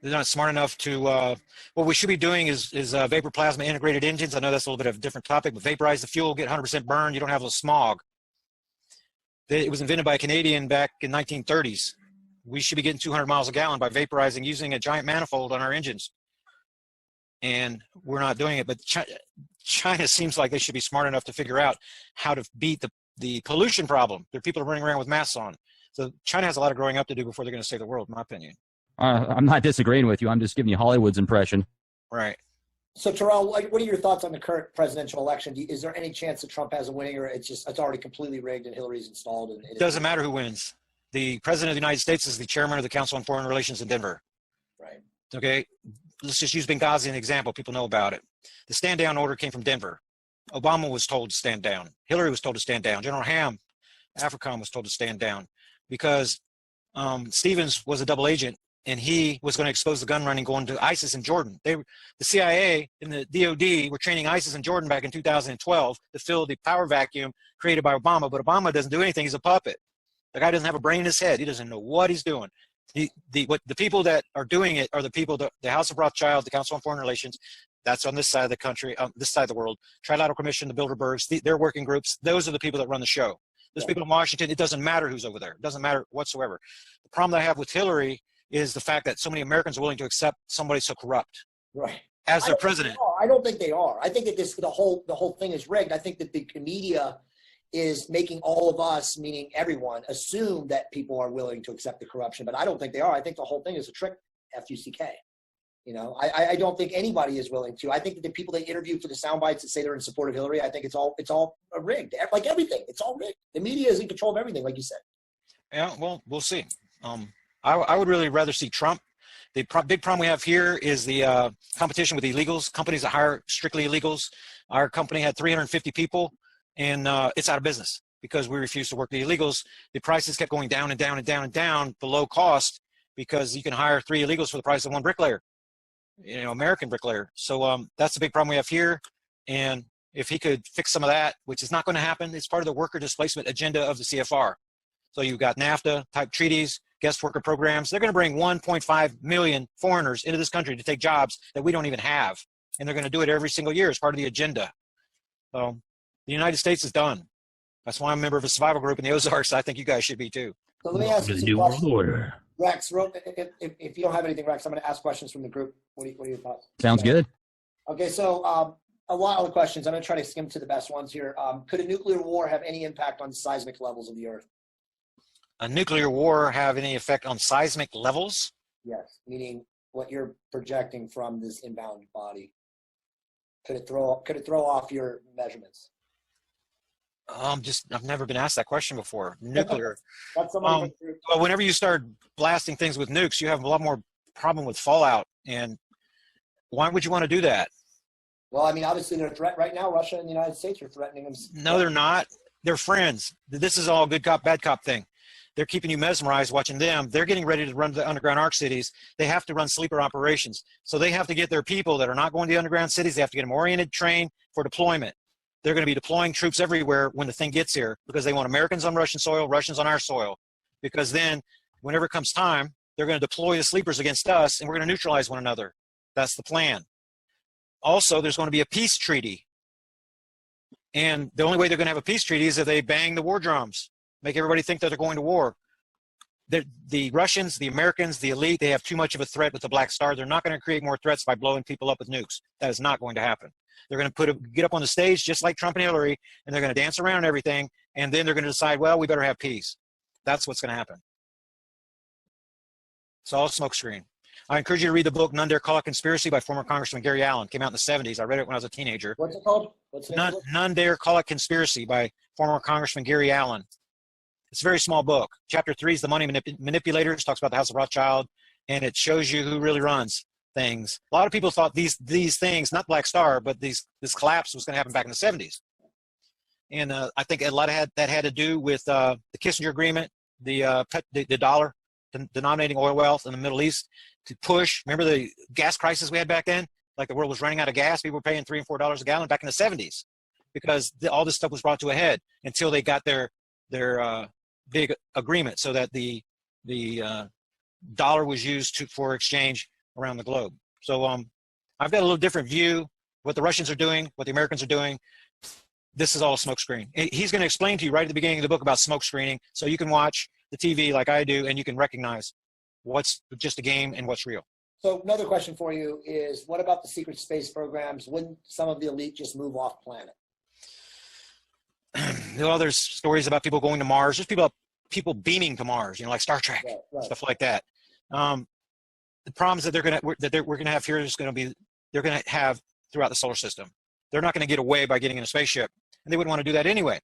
They're not smart enough to, what we should be doing is vapor plasma integrated engines. I know that's a little bit of a different topic, but vaporize the fuel, get 100% burned. You don't have the smog. It was invented by a Canadian back in 1930s. We should be getting 200 miles a gallon by vaporizing using a giant manifold on our engines. And we're not doing it, but China seems like they should be smart enough to figure out how to beat the pollution problem. There are people running around with masks on. So China has a lot of growing up to do before they're going to save the world, in my opinion. I'm not disagreeing with you. I'm just giving you Hollywood's impression. Right. So Terrell, what are your thoughts on the current presidential election? Is there any chance that Trump has a winning, or it's already completely rigged and Hillary's installed? And it doesn't matter who wins. The president of the United States is the chairman of the Council on Foreign Relations in Denver. Right. Okay. Let's just use Benghazi as an example. People know about it. The stand down order came from Denver. Obama was told to stand down. Hillary was told to stand down. General Ham, AFRICOM, was told to stand down because Stevens was a double agent, and he was going to expose the gun running going to ISIS in Jordan. The CIA and the DOD were training ISIS in Jordan back in 2012 to fill the power vacuum created by Obama, but Obama doesn't do anything. He's a puppet. The guy doesn't have a brain in his head. He doesn't know what he's doing. The people that are doing it are the people, the House of Rothschild, the Council on Foreign Relations, that's on this side of the country, this side of the world, Trilateral Commission, the Bilderbergs, their working groups, those are the people that run the show. Those people in Washington, it doesn't matter who's over there. It doesn't matter whatsoever. The problem that I have with Hillary is the fact that so many Americans are willing to accept somebody so corrupt as their president. I don't think they are. I think that the whole thing is rigged. I think that the media is making all of us, meaning everyone, assume that people are willing to accept the corruption, but I don't think they are. I think the whole thing is a trick, F-U-C-K. You know, I don't think anybody is willing to. I think that the people they interview for the sound bites that say they're in support of Hillary, I think it's all rigged. Like everything, it's all rigged. The media is in control of everything, like you said. Yeah, well, we'll see. I would really rather see Trump. The big problem we have here is the competition with illegals, companies that hire strictly illegals. Our company had 350 people, and it's out of business because we refused to work the illegals. The prices kept going down and down and down and down below cost because you can hire 3 illegals for the price of 1 bricklayer, you know, American bricklayer. So that's the big problem we have here. And if he could fix some of that, which is not going to happen, it's part of the worker displacement agenda of the CFR. So you've got NAFTA type treaties, guest worker programs. They're going to bring 1.5 million foreigners into this country to take jobs that we don't even have. And they're going to do it every single year as part of the agenda. So the United States is done. That's why I'm a member of a survival group in the Ozarks. I think you guys should be too. So let me ask you some questions. Rex, if you don't have anything, Rex, I'm going to ask questions from the group. What are your thoughts? Sounds good. Okay, so a lot of the questions. I'm going to try to skim to the best ones here. Could a nuclear war have any impact on seismic levels of the Earth? A nuclear war have any effect on seismic levels? Yes, meaning what you're projecting from this inbound body. Could it throw off your measurements? I've never been asked that question before. Nuclear. That's Well, whenever you start blasting things with nukes, you have a lot more problem with fallout. And why would you want to do that? Well, I mean, obviously they're a threat right now. Russia and the United States are threatening them. No, they're not. They're friends. This is all good cop, bad cop thing. They're keeping you mesmerized watching them. They're getting ready to run the underground arc cities. They have to run sleeper operations. So they have to get their people that are not going to the underground cities. They have to get them oriented, trained for deployment. They're going to be deploying troops everywhere when the thing gets here because they want Americans on Russian soil, Russians on our soil. Because then whenever it comes time, they're going to deploy the sleepers against us and we're going to neutralize one another. That's the plan. Also, there's going to be a peace treaty. And the only way they're going to have a peace treaty is if they bang the war drums, make everybody think that they're going to war. The Russians, the Americans, the elite, they have too much of a threat with the Black Star. They're not going to create more threats by blowing people up with nukes. That is not going to happen. They're going to get up on the stage just like Trump and Hillary, and they're going to dance around and everything, and then they're going to decide, well, we better have peace. That's what's going to happen. It's all smokescreen. I encourage you to read the book None Dare Call It Conspiracy by former Congressman Gary Allen. It came out in the 70s. I read it when I was a teenager. What's it called? What's the name of it? None Dare Call It Conspiracy by former Congressman Gary Allen. It's a very small book. Chapter 3 is the money manipulators, talks about the House of Rothschild, and it shows you who really runs things. A lot of people thought these things, not Black Star, but this collapse was going to happen back in the 70s. And I think a lot of that had to do with the Kissinger agreement, the dollar denominating oil wealth in the Middle East to push. Remember the gas crisis we had back then? Like the world was running out of gas. People were paying $3 and $4 a gallon back in the 70s because all this stuff was brought to a head until they got their big agreement so that the dollar was used for exchange around the globe. So I've got a little different view what the Russians are doing, what the Americans are doing. This is all a smoke screen. He's going to explain to you right at the beginning of the book about smoke screening, so you can watch the TV like I do, and you can recognize what's just a game and what's real. So another question for you is, what about the secret space programs? Wouldn't some of the elite just move off planet? Well, there's stories about people going to Mars. There's people beaming to Mars, you know, like Star Trek, Right. stuff like that. The problems that we're gonna have here is going to be they're going to have throughout the solar system. They're not going to get away by getting in a spaceship, and they wouldn't want to do that anyway.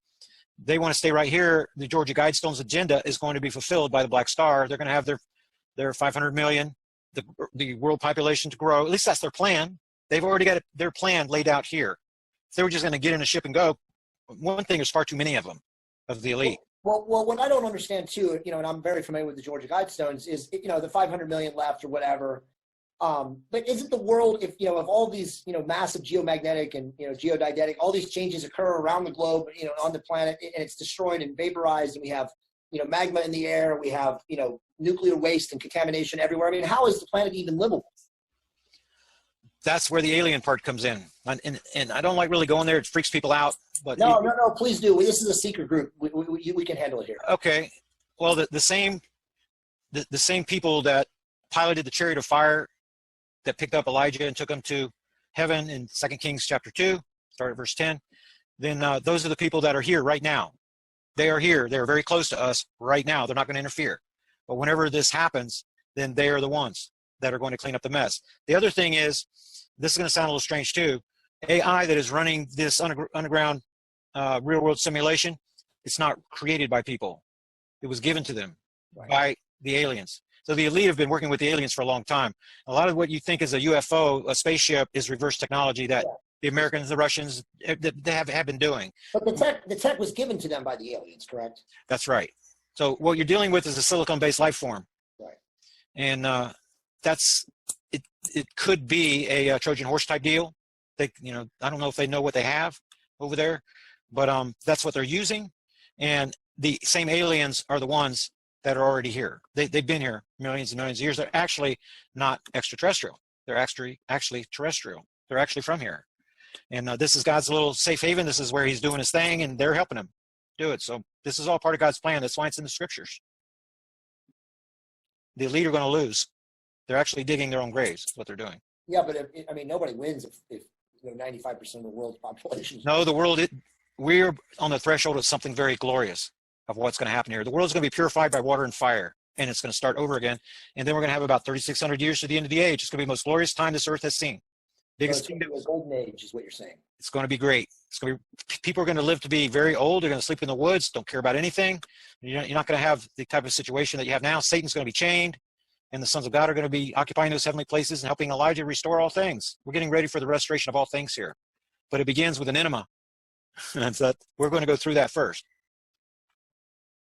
They want to stay right here. The Georgia Guidestone's agenda is going to be fulfilled by the Black Star. They're going to have their 500 million, the world population to grow. At least that's their plan. They've already got their plan laid out here. If they were just going to get in a ship and go, one thing, there's far too many of them, of the elite. Well, what I don't understand too, you know, and I'm very familiar with the Georgia Guidestones, is, you know, the 500 million left or whatever. But isn't the world, if all these, you know, massive geomagnetic and, you know, geodynetic, all these changes occur around the globe, you know, on the planet, and it's destroyed and vaporized, and we have, you know, magma in the air, we have, you know, nuclear waste and contamination everywhere. I mean, how is the planet even livable? That's where the alien part comes in. And I don't like really going there. It freaks people out. But No, please do. This is a secret group. We can handle it here. Okay. Well, the same people that piloted the chariot of fire that picked up Elijah and took him to heaven in 2 Kings chapter 2, start at verse 10, then those are the people that are here right now. They are here. They're very close to us right now. They're not going to interfere. But whenever this happens, then they are the ones that are going to clean up the mess. The other thing is, this is going to sound a little strange too, AI that is running this underground real-world simulation, it's not created by people. It was given to them by the aliens. So the elite have been working with the aliens for a long time. A lot of what you think is a UFO, a spaceship, is reverse technology that the Americans, the Russians, they have been doing. But the tech was given to them by the aliens, correct? That's right. So what you're dealing with is a silicon-based life form. Right. And it could be a Trojan horse type deal. They, you know, I don't know if they know what they have over there, but that's what they're using. And the same aliens are the ones that are already here. They've been here millions and millions of years. They're actually not extraterrestrial. They're actually terrestrial. They're actually from here. And this is God's little safe haven. This is where he's doing his thing, and they're helping him do it. So this is all part of God's plan. That's why it's in the scriptures. The elite are going to lose. They're actually digging their own graves. That's what they're doing. Yeah, but I mean, nobody wins if 95% of the world's population. No, the world, we're on the threshold of something very glorious of what's going to happen here. The world's going to be purified by water and fire, and it's going to start over again. And then we're going to have about 3,600 years to the end of the age. It's going to be the most glorious time this earth has seen. Biggest kingdom. The golden age is what you're saying. It's going to be great. It's going to be, people are going to live to be very old. They're going to sleep in the woods, don't care about anything. You're not going to have the type of situation that you have now. Satan's going to be chained, and the sons of God are going to be occupying those heavenly places and helping Elijah restore all things. We're getting ready for the restoration of all things here. But it begins with an enema. And so we're going to go through that first.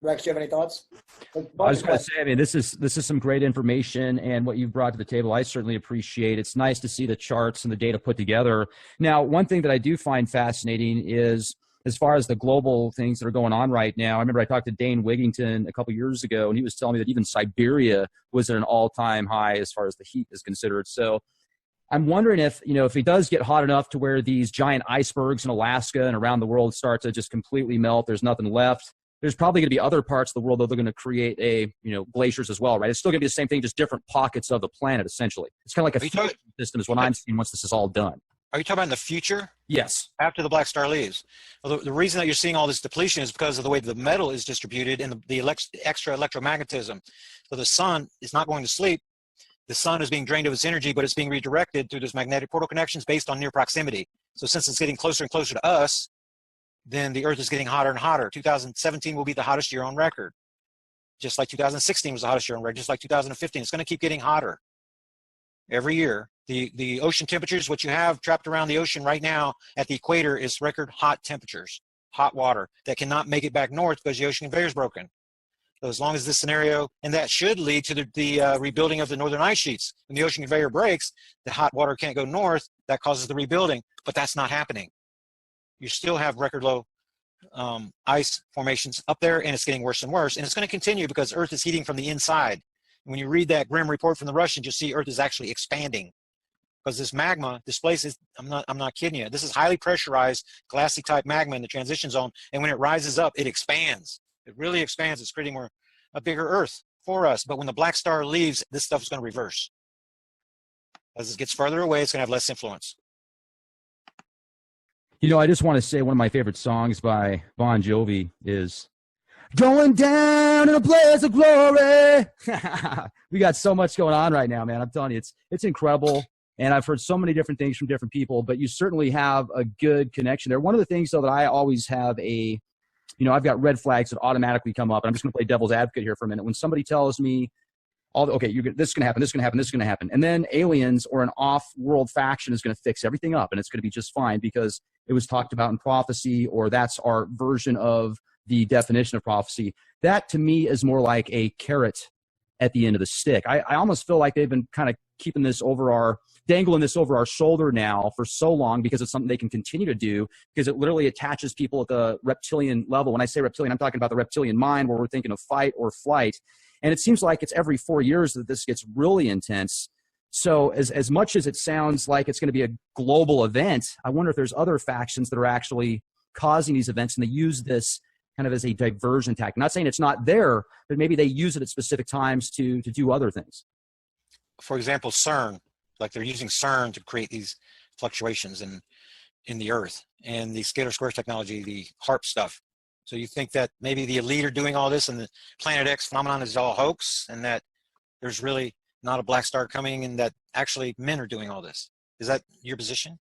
Rex, do you have any thoughts? I was going to say, I mean, this is some great information, and what you've brought to the table, I certainly appreciate. It's nice to see the charts and the data put together. Now, one thing that I do find fascinating is, as far as the global things that are going on right now, I remember I talked to Dane Wigington a couple years ago, and he was telling me that even Siberia was at an all-time high as far as the heat is considered. So I'm wondering if it does get hot enough to where these giant icebergs in Alaska and around the world start to just completely melt, there's nothing left. There's probably going to be other parts of the world that they're going to create glaciers as well, right? It's still going to be the same thing, just different pockets of the planet, essentially. It's kind of like a fusion system is what I'm seeing once this is all done. Are you talking about in the future? Yes. After the black star leaves. Well, the reason that you're seeing all this depletion is because of the way the metal is distributed and the extra electromagnetism. So the sun is not going to sleep. The sun is being drained of its energy, but it's being redirected through those magnetic portal connections based on near proximity. So since it's getting closer and closer to us, then the earth is getting hotter and hotter. 2017 will be the hottest year on record. Just like 2016 was the hottest year on record, just like 2015. It's going to keep getting hotter every year. The ocean temperatures, what you have trapped around the ocean right now at the equator is record hot temperatures, hot water that cannot make it back north because the ocean conveyor is broken. So as long as this scenario, and that should lead to the rebuilding of the northern ice sheets. When the ocean conveyor breaks, the hot water can't go north. That causes the rebuilding, but that's not happening. You still have record low ice formations up there, and it's getting worse and worse. And it's going to continue because Earth is heating from the inside. When you read that grim report from the Russians, you'll see Earth is actually expanding because this magma displaces. I'm not kidding you. This is highly pressurized, glassy type magma in the transition zone, and when it rises up, it expands. It really expands. It's creating a bigger Earth for us. But when the black star leaves, this stuff is going to reverse. As it gets further away, it's going to have less influence. You know, I just want to say one of my favorite songs by Bon Jovi is "Going Down in a Blaze of Glory." We got so much going on right now, man. I'm telling you, it's incredible. And I've heard so many different things from different people, but you certainly have a good connection there. One of the things, though, that I always have I've got red flags that automatically come up. And I'm just going to play devil's advocate here for a minute. When somebody tells me, this is going to happen, this is going to happen, this is going to happen, and then aliens or an off-world faction is going to fix everything up, and it's going to be just fine because it was talked about in prophecy, or that's our version of the definition of prophecy. That, to me, is more like a carrot at the end of the stick. I almost feel like they've been kind of dangling this over our shoulder now for so long because it's something they can continue to do because it literally attaches people at the reptilian level. When I say reptilian, I'm talking about the reptilian mind where we're thinking of fight or flight. And it seems like it's every 4 years that this gets really intense. So as much as it sounds like it's going to be a global event, I wonder if there's other factions that are actually causing these events and they use this kind of as a diversion tactic. I'm not saying it's not there, but maybe they use it at specific times to do other things. For example, CERN, like they're using CERN to create these fluctuations in the Earth, and the scalar square technology, the HARP stuff. So you think that maybe the elite are doing all this and the Planet X phenomenon is all hoax and that there's really not a black star coming and that actually men are doing all this? Is that your position?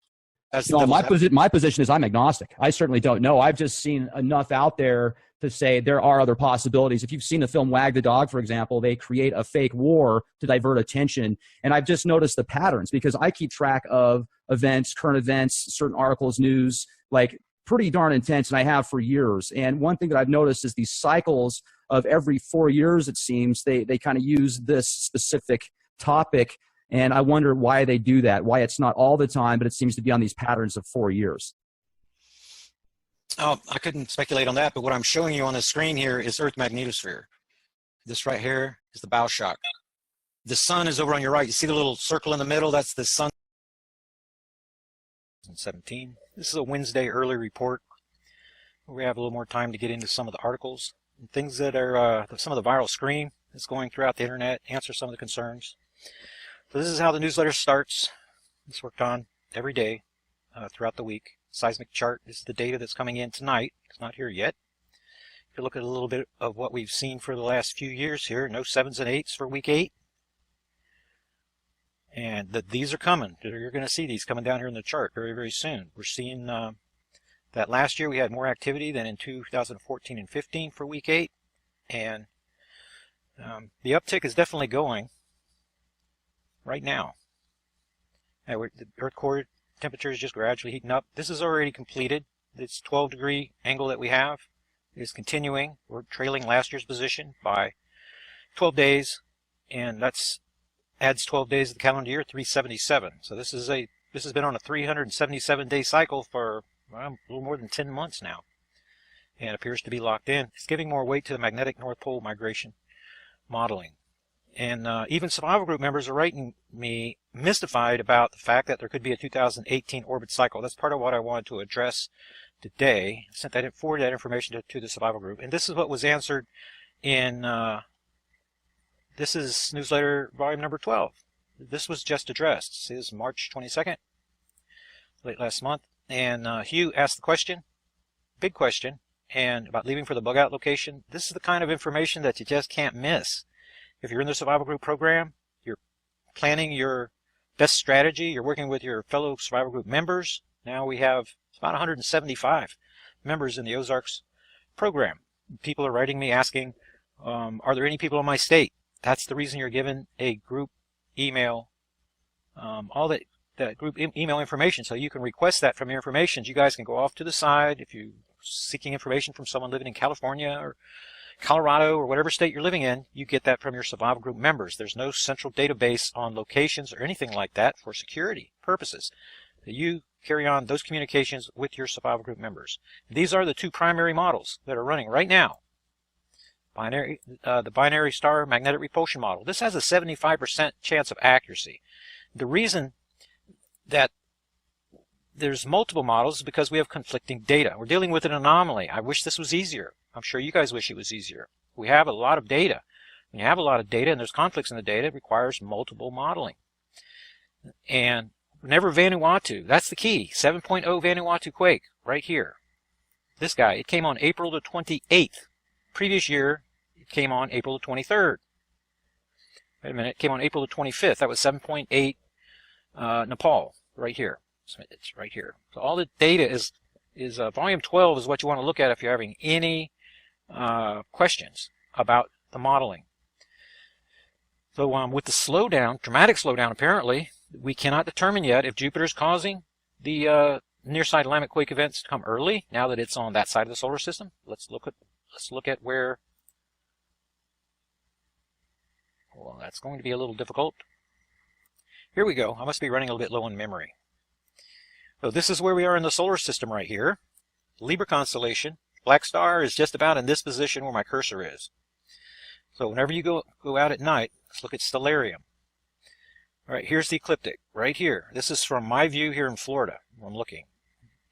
No, my position is I'm agnostic. I certainly don't know. I've just seen enough out there to say there are other possibilities. If you've seen the film Wag the Dog, for example, they create a fake war to divert attention. And I've just noticed the patterns because I keep track of events, current events, certain articles, news, like pretty darn intense, and I have for years. And one thing that I've noticed is these cycles of every 4 years, it seems, they kind of use this specific topic. And I wonder why they do that, why it's not all the time, but it seems to be on these patterns of 4 years. Oh, I couldn't speculate on that, but what I'm showing you on the screen here is Earth magnetosphere. This right here is the bow shock. The sun is over on your right. You see the little circle in the middle? That's the sun. 2017. This is a Wednesday early report. We have a little more time to get into some of the articles and things that are some of the viral scream that's going throughout the internet, answer some of the concerns. So this is how the newsletter starts. It's worked on every day throughout the week. Seismic chart is the data that's coming in tonight. It's not here yet. If you look at a little bit of what we've seen for the last few years here, no 7s and 8s for week 8. And these are coming. You're going to see these coming down here in the chart very, very soon. We're seeing that last year we had more activity than in 2014 and 15 for week 8. And the uptick is definitely going right now. The Earth core temperature is just gradually heating up. This is already completed. This 12-degree angle that we have is continuing. We're trailing last year's position by 12 days, and that's adds 12 days of the calendar year, 377. So this has been on a 377-day cycle for a little more than 10 months now, and appears to be locked in. It's giving more weight to the magnetic North Pole migration modeling. And even survival group members are writing me mystified about the fact that there could be a 2018 orbit cycle. That's part of what I wanted to address today. I forwarded that information to the survival group. And this is what was answered in, this is newsletter volume number 12. This was just addressed. This is March 22nd, late last month. And Hugh asked the question, big question, and about leaving for the bug out location. This is the kind of information that you just can't miss. If you're in the survival group program, you're planning your best strategy, you're working with your fellow survival group members. Now we have about 175 members in the Ozarks program. People are writing me asking, are there any people in my state? That's the reason you're given a group email, all that group email information, so you can request that from your information. You guys can go off to the side if you're seeking information from someone living in California or Colorado or whatever state you're living in. You get that from your survival group members. There's no central database on locations or anything like that for security purposes. You carry on those communications with your survival group members. These are the two primary models that are running right now the binary star magnetic repulsion model. This has a 75% chance of accuracy. The reason that there's multiple models is because we have conflicting data. We're dealing with an anomaly. I wish this was easier. I'm sure you guys wish it was easier. We have a lot of data. When you have a lot of data and there's conflicts in the data, it requires multiple modeling. And whenever Vanuatu, that's the key, 7.0 Vanuatu quake, right here. This guy, it came on April the 28th. Previous year, it came on April the 23rd. Wait a minute, it came on April the 25th. That was 7.8 Nepal, right here. So it's right here. So all the data is volume 12 is what you want to look at if you're having any questions about the modeling. So with the slowdown, dramatic slowdown apparently, we cannot determine yet if Jupiter's causing the near-side Willamette quake events to come early, now that it's on that side of the solar system. Let's look at where. Well, that's going to be a little difficult. Here we go. I must be running a little bit low on memory. So this is where we are in the solar system right here. Libra constellation. Black star is just about in this position where my cursor is. So whenever you go out at night, let's look at Stellarium. All right, here's the ecliptic right here. This is from my view here in Florida, where I'm looking.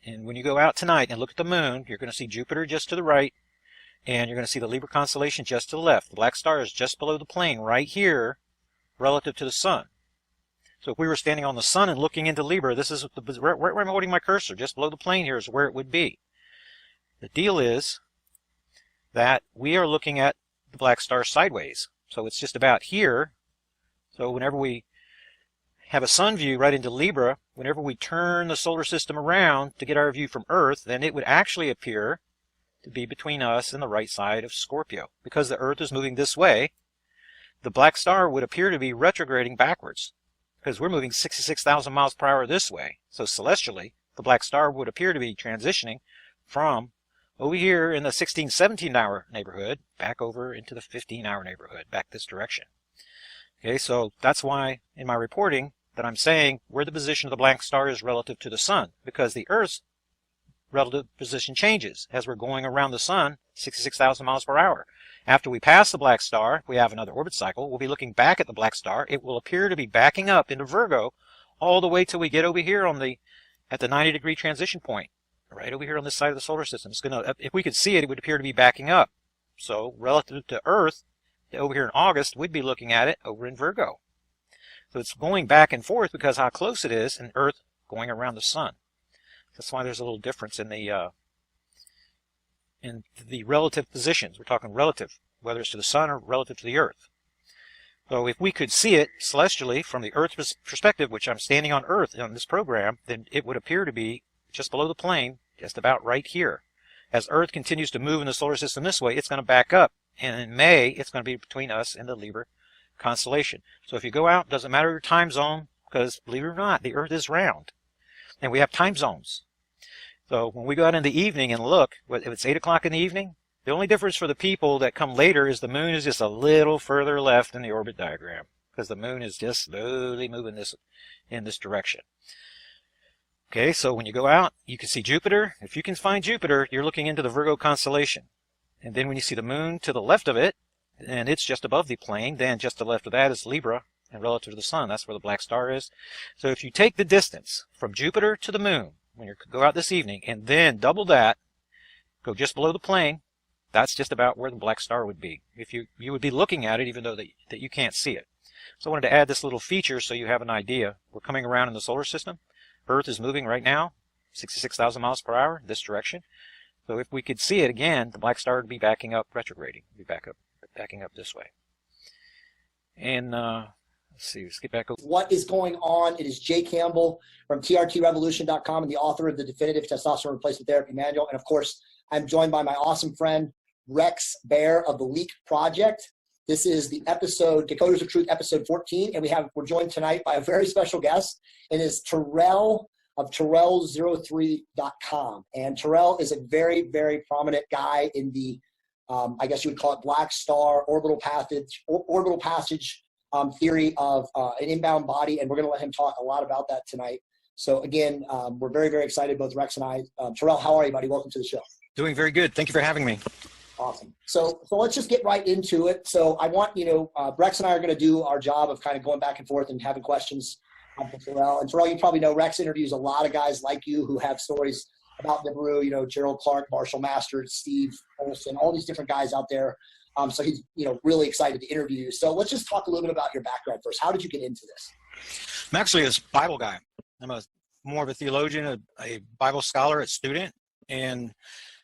And when you go out tonight and look at the moon, you're going to see Jupiter just to the right, and you're going to see the Libra constellation just to the left. The black star is just below the plane right here relative to the sun. So if we were standing on the sun and looking into Libra, this is right where I'm holding my cursor, just below the plane here is where it would be. The deal is that we are looking at the black star sideways. So it's just about here. So whenever we have a sun view right into Libra, whenever we turn the solar system around to get our view from Earth, then it would actually appear to be between us and the right side of Scorpio. Because the Earth is moving this way, the black star would appear to be retrograding backwards, because we're moving 66,000 miles per hour this way. So celestially, the black star would appear to be transitioning from over here in the 16, 17-hour neighborhood back over into the 15-hour neighborhood, back this direction. Okay, so that's why in my reporting that I'm saying where the position of the black star is relative to the sun, because the Earth's relative position changes as we're going around the sun 66,000 miles per hour. After we pass the black star, if we have another orbit cycle, we'll be looking back at the black star. It will appear to be backing up into Virgo all the way till we get over here at the 90-degree transition point, right over here on this side of the solar system. It's gonna, if we could see it, it would appear to be backing up. So relative to Earth, over here in August, we'd be looking at it over in Virgo. So it's going back and forth because how close it is, and Earth going around the sun. That's why there's a little difference in the relative positions. We're talking relative, whether it's to the sun or relative to the Earth. So if we could see it celestially from the Earth's perspective, which I'm standing on Earth on this program, then it would appear to be just below the plane, just about right here. As Earth continues to move in the solar system this way, it's going to back up. And in May, it's going to be between us and the Libra constellation. So if you go out, doesn't matter your time zone, because believe it or not, the Earth is round. And we have time zones. So when we go out in the evening and look, if it's 8 o'clock in the evening, the only difference for the people that come later is the moon is just a little further left in the orbit diagram, because the moon is just slowly moving in this direction. Okay, so when you go out, you can see Jupiter. If you can find Jupiter, you're looking into the Virgo constellation. And then when you see the moon to the left of it, and it's just above the plane, then just to the left of that is Libra, and relative to the sun, that's where the black star is. So if you take the distance from Jupiter to the moon, when you go out this evening, and then double that, go just below the plane, that's just about where the black star would be. If you would be looking at it, even though that you can't see it. So I wanted to add this little feature so you have an idea. We're coming around in the solar system. Earth is moving right now, 66,000 miles per hour, this direction. So if we could see it again, the black star would be backing up, retrograding, be backing up this way. And let's see, let's get back over. What is going on? It is Jay Campbell from trtrevolution.com and the author of the Definitive Testosterone Replacement Therapy Manual. And of course, I'm joined by my awesome friend, Rex Bear of the Leak Project. This is the episode, Decoders of Truth, episode 14. And we're joined tonight by a very special guest. It is Terrell of Terrell03.com. And Terrell is a very, very prominent guy in the, I guess you would call it black star orbital passage theory of an inbound body. And we're going to let him talk a lot about that tonight. So again, we're very, very excited, both Rex and I. Terrell, how are you, buddy? Welcome to the show. Doing very good. Thank you for having me. Awesome. So let's just get right into it. So I want, Rex and I are going to do our job of kind of going back and forth and having questions for Terrell. And Terrell, you probably know Rex interviews a lot of guys like you who have stories about Nibiru, Gerald Clark, Marshall Masters, Steve Olson, all these different guys out there. So he's, really excited to interview you. So let's just talk a little bit about your background first. How did you get into this? I'm actually a Bible guy. I'm more of a theologian, a Bible scholar, a student, and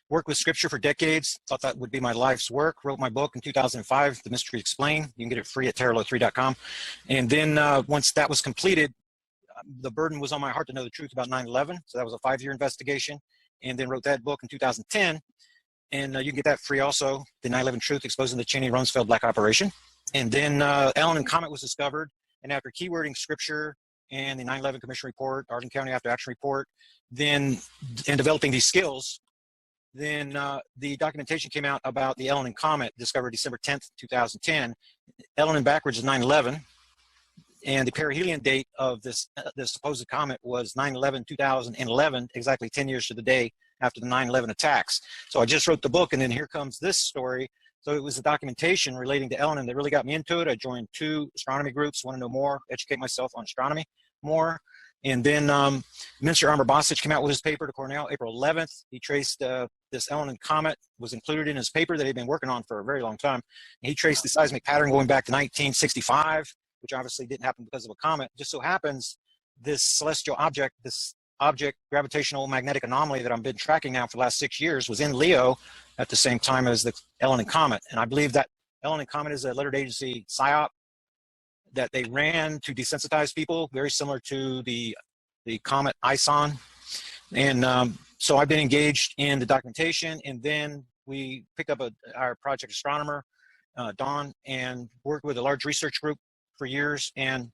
worked with scripture for decades. Thought that would be my life's work. Wrote my book in 2005, The Mystery Explained. You can get it free at terralo3.com. And then once that was completed, the burden was on my heart to know the truth about 9/11. So that was a 5-year investigation. And then wrote that book in 2010. And you can get that free also, The 9/11 Truth, Exposing the Cheney Rumsfeld Black Operation. And then Ellen and Comet was discovered. And after keywording scripture and the 9/11 Commission Report, Arlington County After Action Report, then in developing these skills, then the documentation came out about the Ellen and Comet discovered December 10th, 2010. Ellen and backwards is 9/11. And the perihelion date of this supposed comet was 9/11/2011, exactly 10 years to the day after the 9/11 attacks. So I just wrote the book, and then here comes this story. So it was the documentation relating to Ellen that really got me into it. I joined 2 astronomy groups, want to know more, educate myself on astronomy more. And then Minister Amber Bostic came out with his paper to Cornell April 11th. He traced this Ellen and Comet was included in his paper that he'd been working on for a very long time. And he traced the seismic pattern going back to 1965, which obviously didn't happen because of a comet. Just so happens this celestial object, this object gravitational magnetic anomaly that I've been tracking now for the last 6 years was in Leo at the same time as the Ellen and Comet. And I believe that Ellen and Comet is a lettered agency PSYOP that they ran to desensitize people, very similar to the comet ISON. And so I've been engaged in the documentation, and then we picked up our project astronomer, Don, and worked with a large research group for years, and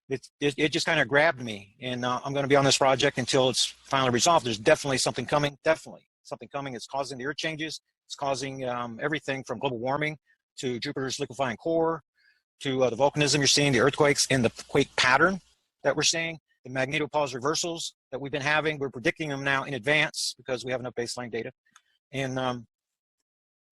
it just kind of grabbed me. And I'm going to be on this project until it's finally resolved. There's definitely something coming, It's causing the earth changes. It's causing everything from global warming to Jupiter's liquefying core, to the volcanism you're seeing, the earthquakes, and the quake pattern that we're seeing, the magnetopause reversals that we've been having. We're predicting them now in advance because we have enough baseline data. And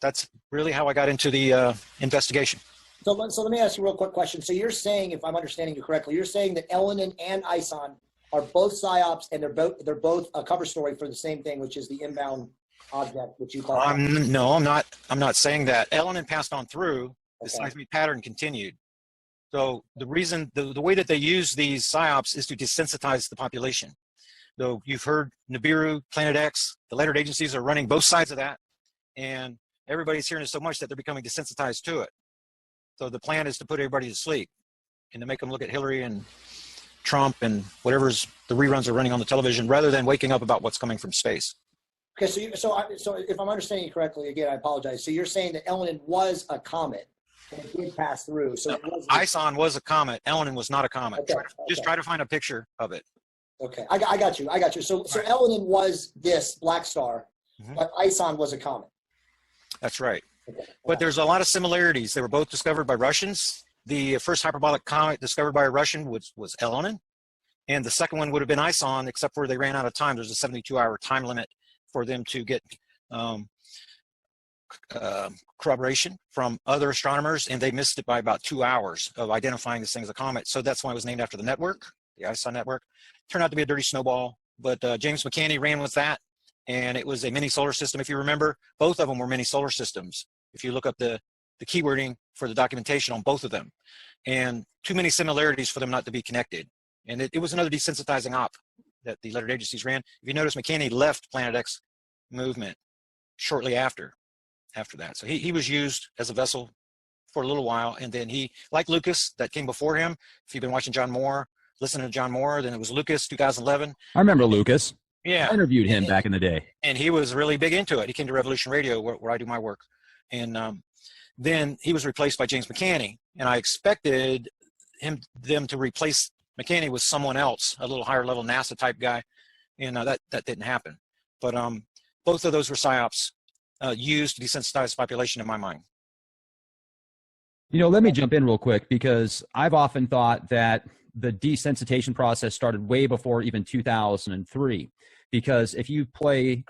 that's really how I got into the investigation. So let me ask you a real quick question. So you're saying, if I'm understanding you correctly, you're saying that Ellen and ISON are both PSYOPs, and they're both a cover story for the same thing, which is the inbound object, which you call. No, I'm not saying that. Ellen passed on through. The seismic pattern continued. So the reason, the way that they use these PSYOPs is to desensitize the population. So you've heard Nibiru, Planet X, the lettered agencies are running both sides of that, and everybody's hearing it so much that they're becoming desensitized to it. So the plan is to put everybody to sleep and to make them look at Hillary and Trump and whatever's the reruns are running on the television, rather than waking up about what's coming from space. Okay, so if I'm understanding you correctly, again, I apologize. So you're saying that Ellen was a comet, and it did pass through. So ISON was a comet. Ellen was not a comet. Okay, Just try to find a picture of it. Okay, I got you. So Right. Ellen was this black star, but ISON was a comet. That's right. Okay. But there's a lot of similarities. They were both discovered by Russians. The first hyperbolic comet discovered by a Russian was Elenin, and the second one would have been ISON, except for they ran out of time. There's a 72-hour time limit for them to get corroboration from other astronomers, and they missed it by about 2 hours of identifying this thing as a comet. So that's why it was named after the network, the ISON network. Turned out to be a dirty snowball, but James McCanney ran with that, and it was a mini solar system. If you remember, both of them were mini solar systems. If you look up the keywording for the documentation on both of them, and too many similarities for them not to be connected. And it was another desensitizing op that the lettered agencies ran. If you notice, McCanney left Planet X movement shortly after that. So he was used as a vessel for a little while, and then he, like Lucas that came before him, if you've been watching John Moore, listening to John Moore, then it was Lucas, 2011. I remember Lucas. Yeah. I interviewed him back in the day. And he was really big into it. He came to Revolution Radio where I do my work. And then he was replaced by James McCanney. And I expected them to replace McCanney with someone else, a little higher level NASA type guy. And that didn't happen. But both of those were PSYOPs used to desensitize the population in my mind. Let me jump in real quick, because I've often thought that the desensitization process started way before even 2003. Because if you play